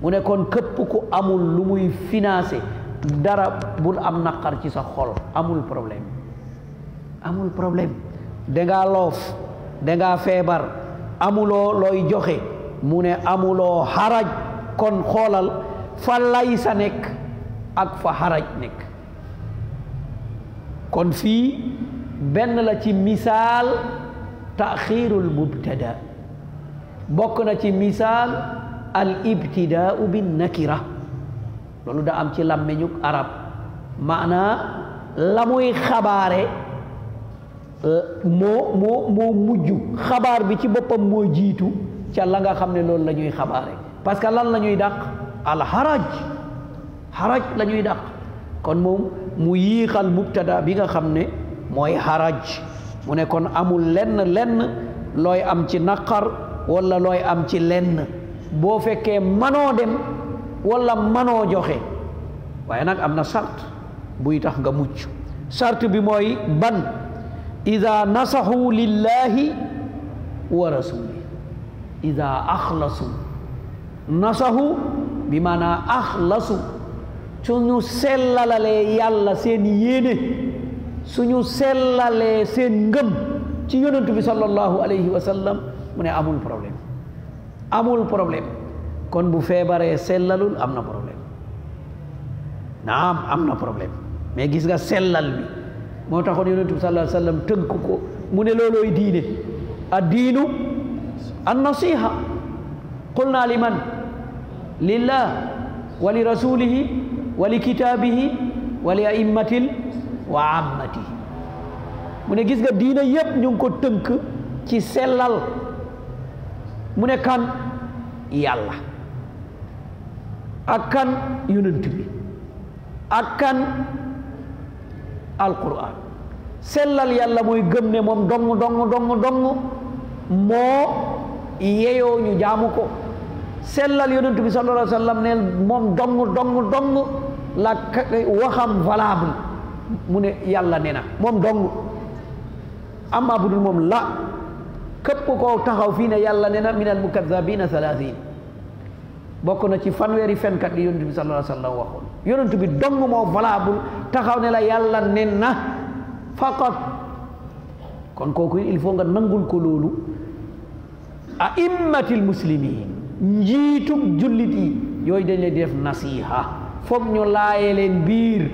mu ne kon képp ku amul lu muy financé dara bul am naqar ci sa xol amul problème dangaa loof dangaa feebar amuloo looy joxe mu ne amuloo xaraj kon xoolal fa lay sa nekk ak fa xaraj nekk kon fii benn la ci misaal taxiirul mubtada bokk na ci misaal al ibtidaau bin nakira loolu da am ci làmmeñu arab maanaa la muy xabaare moo mujj xabaar bi ci boppam moo jiitu ca la nga xam ne loolu la ñuy xabaare parce que lan la ñuy dàq al xaraj la ñuy dàq kon moom mu yiixal mubtada bi nga xam ne mooy xaraj mu ne kon amul lenn looy am ci naqar wala looy am ci lenn boo fekkee manoo dem wala manoo joxe waaye nag am na sart buy tax nga mucc sart bi mooy ban ida nasaxu lillahi wa rasuli ida axlasu nasaxu bi maanaa axlasu suñu sellalalee yàlla seen yéene suñu sellalee seen ngëm ci yonent bi sallallahu alayhi wa sallam mu ne amul problème kon bu feebaree sellalul am na problème naam am na problème mais gis nga sellal bi moo taxoon yonent bi sallallahu alayhi wa sallam tënk ko mu ne loolooy diine addiinu an nasiha qulna liman lillah wa li rasulihi wa li kitaabihi wa li aimmatil wa ammatihi mu ne gis nga diina yépp ñu ngi ko tënk ci sellal mu ne kan yàlla ak kan yonent bi ak kan alquran sellal yàlla mooy gëm ne moom dong moo yeyoo ñu jaamu ko sellal yonent bi sallallahu alayhi wa sallam ne moom dong la waxam valable mu ne yàlla ne na moom dong amma budul moom la képp koo taxaw fii ne yàlla ne na min al mukadabina 30 bokk na ci fanweeri fenkat yi yonent bi sallallahu alayhi wa sallam waxoon yonent bi dong moo valable taxaw ne la yàlla ne na faqat kon kooku il faut nga nangul ko loolu aimmatil muslimin njiitug jullit yi yooyu dañ leen di def nasiha foog ñu laaye leen biir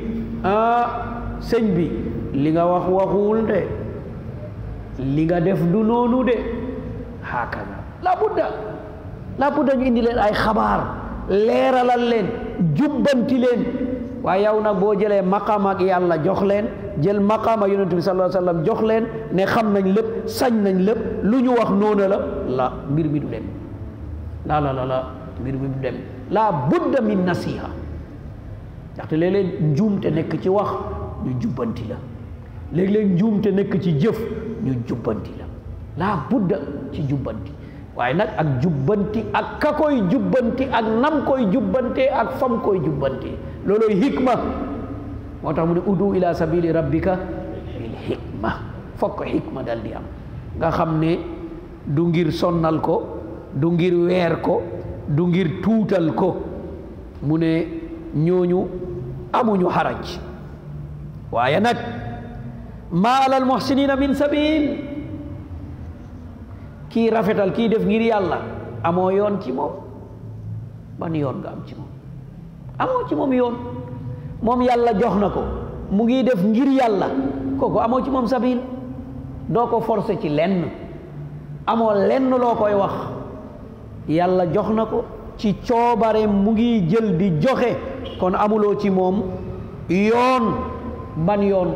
sëñ bi li nga wax waxuwul de li nga def du noonu de hakaza la budda ñu indi leen ay xabaar leeralal leen jubbanti leen waaye yow nag boo jëlee maqaam ak yàlla jox leen jël maqaama yonent bi sallallahu alayhi wa sallam jox leen ne xam nañ lépp sañ nañ lépp lu ñu wax noonu la mbir mi du dem la mbir mi du dem la budda min nasiha ndaxte léeg-léeg njuumte nekk ci wax ñu jubbanti la léeg-léeg njuumte nekk ci jëf ñu jubbanti la budda ci jubbanti waaye nag ak jubbanti ak ka koy jubbanti ak nam koy jubbante ak fam koy jubbante looloy hikma moo tax mu ne udu ila sabili rabbika bil hikma fokk hikma dal di am nga xam ne du ngir sonnal ko du ngir weer ko du ngir tuutal ko mu ne ñooñu amuñu xaraj waaye nag ma alal muhsinina min sabil kii rafetal kii def ngir yàlla amoo yoon ci moom ban yoon nga am ci moom amoo ci moom yoon moom yàlla jox na ko mu ngi def ngir yàlla kooku amoo ci moom sabil doo ko forcer ci lenn amoo lenn loo koy wax yàlla jox na ko ci coobare mu ngi jël di joxe kon amuloo ci moom yoon ban yoon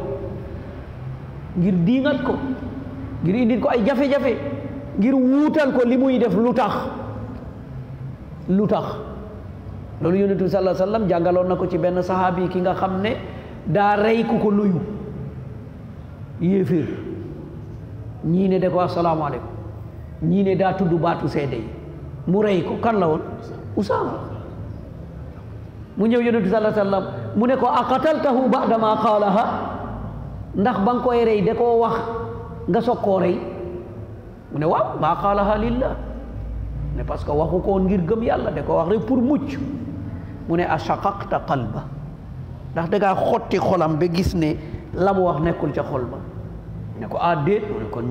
ngir diingat ko ngir indil ko ay jafe-jafe ngir wuutal ko li muy def lu tax loolu yonent bi sallallahu alayhi wa sallam jàngaloon na ko ci benn saxaabi ki nga xam ne daa rey ku ko nuyu yéeféer ñii ne da ko asalaamaaleykum ñii ne daa tudd baatu seede yi mu rey ko kan la woon Usaama mu ñëw yonent bi sallallahu alayhi wa sallam mu ne ko aqataltahu ba'da ma qaalaha ndax ba nga koy rey da koo wax nga soog koo rey mu ne waaw maa qaalaha lillah ne parce que waxu ko woon ngir gëm yàlla da koo wax rek pour mucc mu ne ashaqaqta qalba ndax da ngaa xotti xolam ba gis ne la mu wax nekkul ca xol ba ne ko déet mu ne kon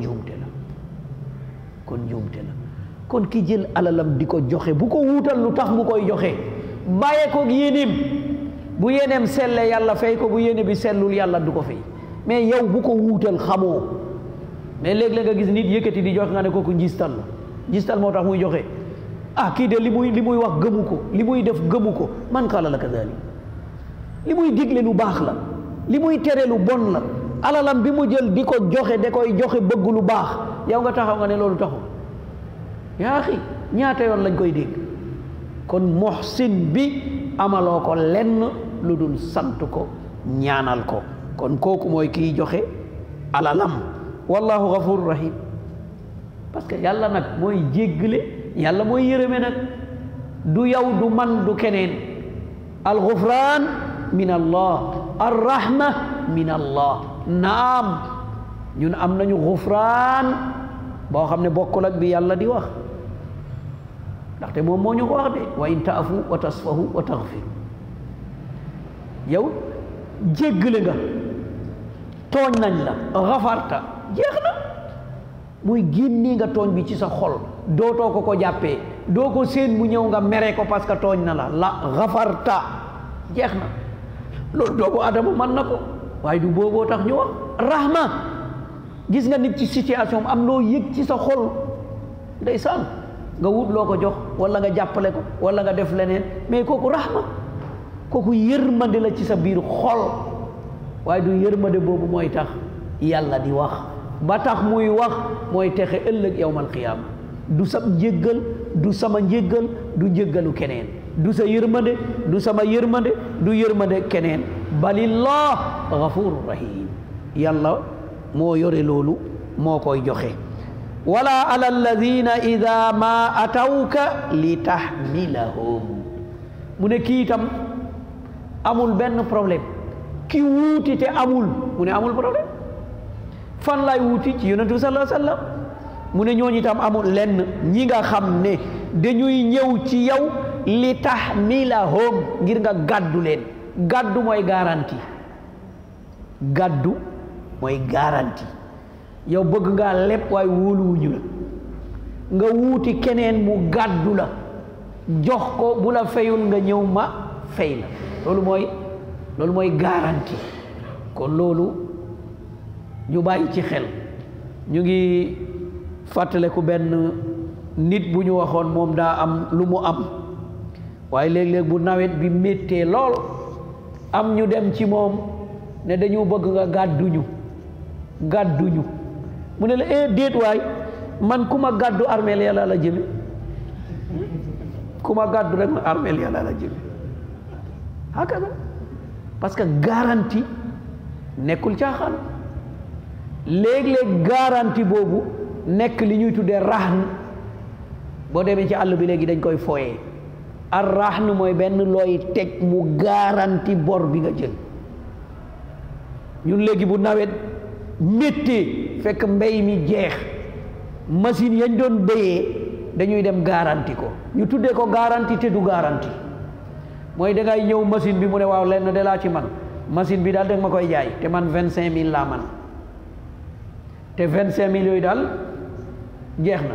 njuumte la kon ki jël alalam di ko joxe bu ko wuutal lu tax mu koy joxe bàyyee ko yéeneem bu yéeneem selle yàlla fay ko bu yéene bi sellul yàlla du ko fay mais yow bu ko wuutal xamoo mais léeg-léeg nga gis nit yëkkati di joxe nga ne kooku njistal la njistal moo tax muy joxe kii de li muy wax gëmu ko li muy def gëmu ko man qaala laka zalik li muy digle lu baax la li muy tere lu bon la alalam bi mu jël di ko joxe da koy joxe bëgg lu baax yow nga taxaw nga ne loolu taxul yaa xi ñaata yoon lañ koy dégg kon muhsin bi amaloo ko lenn lu dul sant ko ñaanal ko kon kooku mooy kiy joxe alalam wallahu ghafur rahim parce que yàlla nag mooy jéggale yàlla mooy yërëme nag du yow du man du keneen al ghufran min allah ar rahma min allah naam ñun am nañu ghufran boo xam ne bokkul ak bi yàlla di wax ndaxte moom moo ñu ko wax de wa in taafu wa tasfahu wa taghfir yow jéggale nga tooñ nañ la ghafarta jeex na muy génnee nga tooñ bi ci sa xol dootoo ko jàppee doo ko seen mu ñëw nga mere ko parce que tooñ na la ghafarta jeex na loolu doomu adama mën na ko waaye du booboo tax ñu wax rahma gis nga nit ci situation am loo yëg ci sa xol ndeysaan nga wut loo ko jox wala nga jàppale ko wala nga def leneen mais kooku rahma kooku yërmande la ci sa biir xol waaye du yërmande boobu mooy tax yàlla di wax ba tax muy wax mooy texe ëllëg yawmal qiyaama du sa njéggal du sama njéggal du njéggalu keneen du sa yërmande du sama yërmande du yërmande keneen balillah ghafurur rahim yàlla moo yore loolu moo koy joxe wala ala alladina ida ma atawka li tahmilahum mu ne kii itam amul benn problème ki wuuti te amul mu ne amul problème fan lay wuuti ci yonent bi sallallahu alayhi wa sallam mu ne ñooñu itam amul lenn ñi nga xam ne dañuy ñëw ci yow li tahmilahum ngir nga gàddu leen gàddu mooy garantie gàddu mooy garantie yow bëgg ngaa lépp waaye wóoluwuñu la nga wuuti keneen mu gàddu la jox ko bu la fayul nga ñëw ma fay la loolu mooy garantie kon loolu ñu bàyyi ci xel ñu ngi fàttaleku benn nit bu ñu waxoon moom daa am lu mu am waaye léeg-léeg bu nawet bi méttee lool am ñu dem ci moom ne dañu bëgg nga gàdduñu mu ne la déet waay man ku ma gàddu armeel yàlla la jëme ku ma gàddu rek ma armeel yàlla la jëme hakaza parce que garantie nekkul caaxaan léeg-léeg garantie boobu nekk li ñuy tuddee rahn boo demee ci àll bi léegi dañ koy fooyee ar rahn mooy benn looy teg mu garantie bor bi nga jël ñun léegi bu nawet méttee fekk mbéy mi jeex machine yañ doon béyee dañuy dem garantie ko ñu tuddee ko garantie te du garantie mooy dangay ñëw machine bi mu ne waaw lenn de laa ci man machine bi daal da nga ma koy jaay te man 25 000 laa man te 25 000 yooyu daal jeex na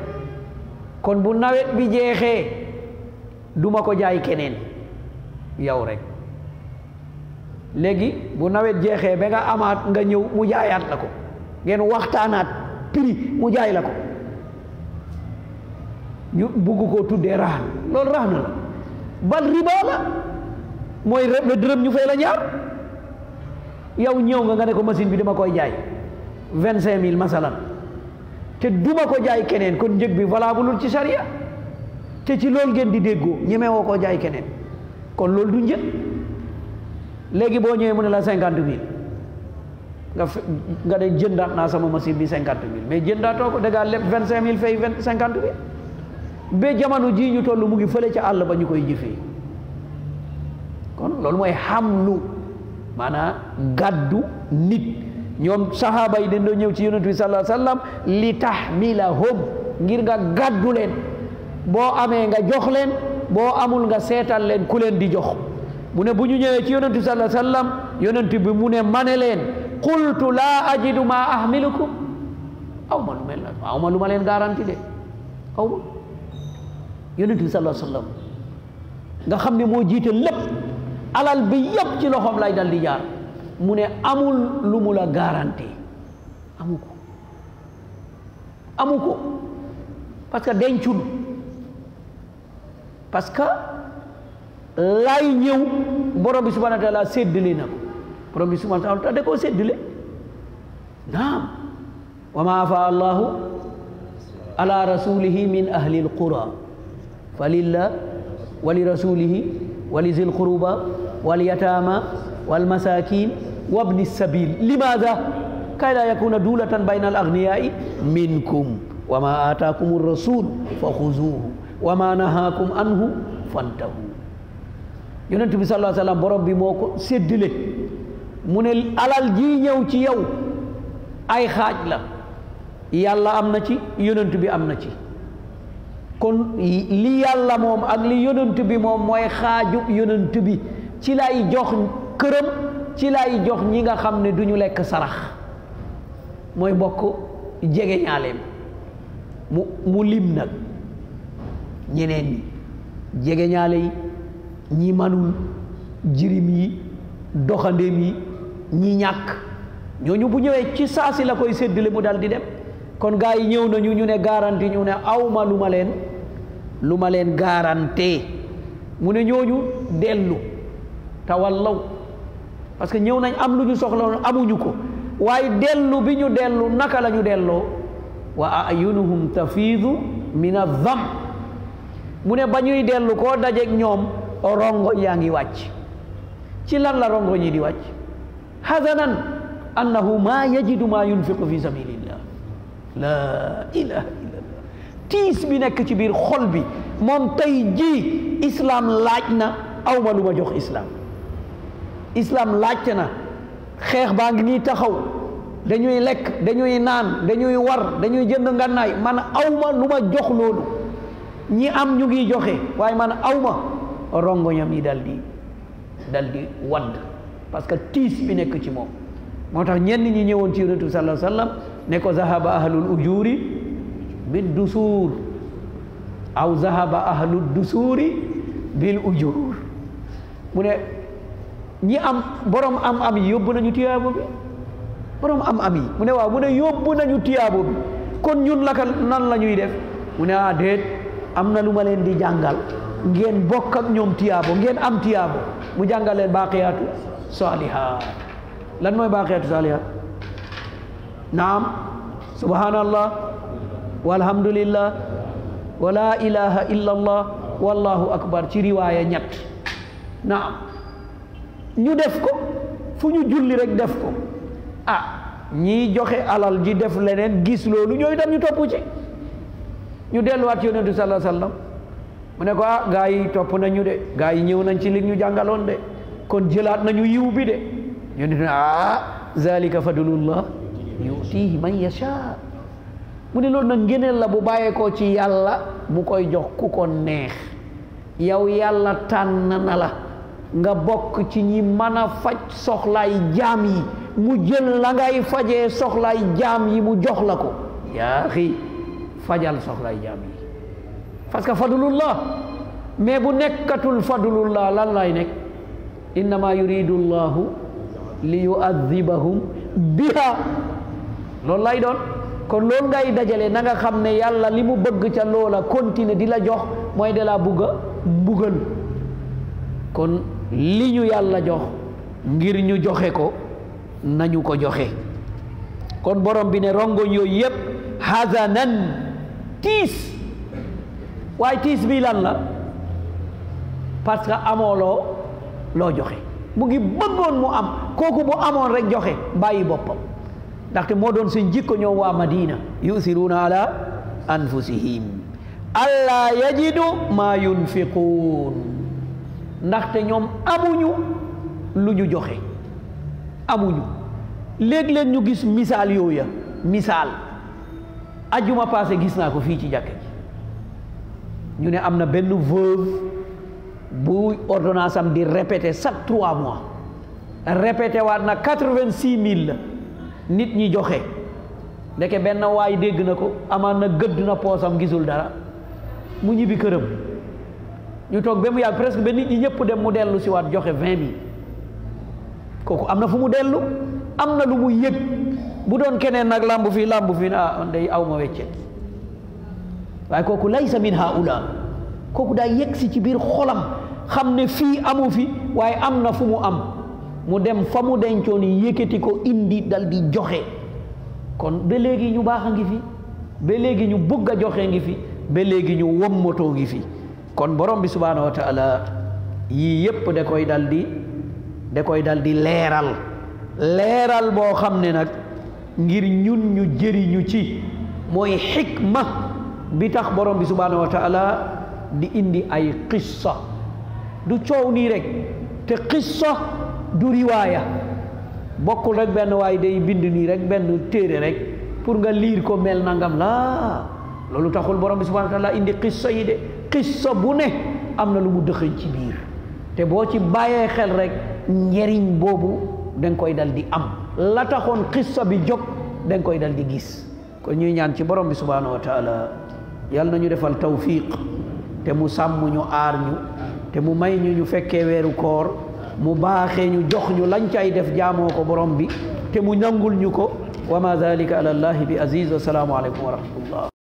kon bu nawet bi jeexee duma ko jaay keneen yow rek léegi bu nawet jeexee ba nga amaat nga ñëw mu jaayaat la ko ngeen waxtaanaat prix mu jaay la ko ñu bugg koo tuddee raxan loolu raxan la bal riba la mooy la dërëm ñu fay la ñaar yow ñëw nga ne ko machine bi dama koy jaay 25 000 masalan te duma ko jaay keneen kon njëg bi valable ci sharia te ci loolu ngeen di déggoo ñeme woo koo jaay keneen kon loolu du njëg léegi boo ñëwee mu ne la 50 000 nga de jëndaat naa sama machine bi 50 000 mais jëndaatoo ko dangaa lépp 25 000 fay 50 000 ba jamono jii ñu toll mu ngi fële ca àll ba ñu koy jëfee kon loolu mooy xamlu maanaam gàddu nit ñoom sahaaba yi dañ doon ñëw ci yonent bi sallallahu alayhi wa sallam li tahmilahum ngir nga gàddu leen boo amee nga jox leen boo amul nga seetal leen ku leen di jox mu ne bu ñu ñëwee ci yonent bi sallallahu alayhi wa sallam yonent bi mu ne mane leen qultu laa ajidu ma ahmilukum aw ma lu mel na aw ma lu ma leen garanti de aw ma yonent bi sallallahu alayhi wa sallam nga xam ne moo jiite lépp alal bi yëpp ci loxoom lay dal di jaar mu ne amul lu mu la garanti amu ko parce que dencul parce que lay ñëw borom bi subhanahu wa taala séddale na ko borom bi subhanahu wa taala da koo séddale naam wa ma afa allahu ala rasulihi min ahli alqura falillah wa li rasulihi wa li zil quruba wal yatama wal masakin wabni sabil limaada kay laa yakuna duulatan bayna al aghniyai minkum wa ma ataakum rasul fa xuzuuhu wa ma nahaakum anhu fantahu yonent bi sallallahu alayhi wa sallam borom bi moo ko séddale mu ne alal ji ñëw ci yow ay xaaj la yàlla am na ci yonent bi am na ci kon li yàlla moom ak li yonent bi moom mooy xaaju yonent bi ci lay jox këram ci lay jox ñi nga xam ne du ñu lekk sarax mooy bokk jege ñaaleem mu lim nag ñeneen ñi jege ñaale yi ñi manul jirim yi doxandéem yi ñi ñàkk ñooñu bu ñëwee ci saasi la koy séddale mu dal di dem kon gaa yi ñëw nañu ñu ne garanti ñu ne awma lu ma leen garanté mu ne ñooñu dellu tawallaw parce que ñëw nañ am lu ñu soxla amuñu ko waaye dellu bi ñu dellu naka la ñu delloo wa ayunuhum tafiidu min adh-dham mu ne ba ñuy dellu koo dajeeg ñoom rongo yaa ngi wàcc ci lan la rongo ñi di wàcc hazanan annahu ma yajidu ma yunfiqu fi sabilillah la ilaha illallah tiis bi nekk ci biir xol bi moom tey jii islam laaj na awma lu ma jox islam laajte na xeex baa ngi nii taxaw dañuy lekk dañuy naan dañuy war dañuy jënd ngannaay man awma lu ma jox loolu ñi am ñu ngi joxe waaye man awma rongoñam yi dal di wadd parce que tiis bi nekk ci moom moo tax ñenn ñi ñëwoon ci yonent bi sallallahu alayhi wa sallam ne ko zahaba ahlul ujuri bid dusuur aw zahaba ahlul dusuuri bil ujur mu ne ñi am borom am yi yóbbu nañu tiyaabo bi borom am yi mu ne waaw mu ne yóbbu nañu tiyaabo bi kon ñun laka nan la ñuy def mu ne déet am na lu ma leen di jàngal ngeen bokk ak ñoom tiyaabo ngeen am tiyaabo mu jàngal leen baaqiyaatu saalihaat lan mooy baaqiyaatu saalihaat naam subhanallah walhamdulillah wa la ilaha illa allah wallahu akbar ci riwaaya ñett naam ñu def ko fu ñu julli rek def ko ñii joxe alal ji def leneen gis loolu ñooy tam ñu topp ci ñu delluwaat ci yonent bi sallallahu alayhi wa sallam mu ne ko gaa yi topp nañu de gaa yi ñëw nañ ci li ñu jàngaloon de kon jëlaat nañu yiw bi de yonent ne zalika fadlullah yutihi man yasha mu ne loolu nag ngëneel la bu bàyyeekoo ci yàlla mu koy jox ku ko neex yow yàlla tànn na la nga bokk ci ñi mën a faj soxlaay jaam yi mu jël la ngay fajee soxlaay jaam yi mu jox la ko yaa xi fajal soxlaay jaam yi parce que fadlullah mais bu nekkatul fadlullah lan lay nekk innama yuridu llahu li yu'adhibahum biha loolu lay doon kon loolu ngay dajale na nga xam ne yàlla li mu bëgg ca loola continuer di la jox mooy de la bugg a mbugal kon li ñu yàlla jox ngir ñu joxe ko nañu ko joxe. kon borom bi ne rongoñ yooyu yépp hazanan tiis. waaye tiis bi lan la parce que amoo loo joxe. mu ngi bëggoon mu am kooku bu amoon rek joxe bàyyi boppam ndaxte moo doon seen jikko ñoom waa Madina yusiruuna ala anfusihim alla yajidu ma yunfiquun ndaxte ñoom amuñu lu ñu joxe amuñu. léeg-léeg ñu gis misaal yooya misaal ajjuma passé gis naa ko fii ci jàkka ji ñu ne am na benn veuve bu ordonnance am di répété chaque 3 mois répété waat na 86 000 la nit ñi joxe ndeke benn waay dégg na ko amaan na gëdd na poosam gisul dara mu ñibbi këram ñu toog ba mu yàgg presque ba nit ñi ñëpp dem mu dellu si waat joxe 20 000 kooku am na fu mu dellu am na lu mu yëg. bu doon keneen nag lambu fii day aw ma weccet waaye kooku laysa min haula kooku daa yëg si ci biir xolam xam ne fii amu fi waaye am na fu mu am mu dem fa mu dencoon yëkkati ko indi dal di joxe. kon ba léegi ñu baax a ngi fi ba léegi ñu bugg a joxe ngi fi ba léegi ñu wommatoo ngi fi. kon borom bi subhanahu wa taala yii yépp da koy dal di leeral boo xam ne nag ngir ñun ñu jëriñu ci mooy xikma bi tax borom bi subhanahu wa taala di indi ay qissa du coow nii rek te qissa du riwaaya bokkul rek benn waay day bind nii rek benn téere rek pour nga liir ko mel nangam laa loolu taxul borom bi subhanahu wa taala indi qissa yi de qissa bu ne am na lu mu dëxëñ ci biir te boo ci bàyyee xel rek njëriñ boobu danga koy dal di am la taxoon qissa bi jóg danga koy dal di gis. kon ñuy ñaan ci borom bi subhanahu wa taala yàlla nañu defal tawfiq te mu sàmm ñu aar ñu te mu may ñu fekkee weeru koor mu baaxee ñu jox ñu lañ cay def jaamoo ko borom bi te mu nangul ñu ko wa ma dhalika ala allahi bi aziz wa salaamu aleykum wa rahmatullah.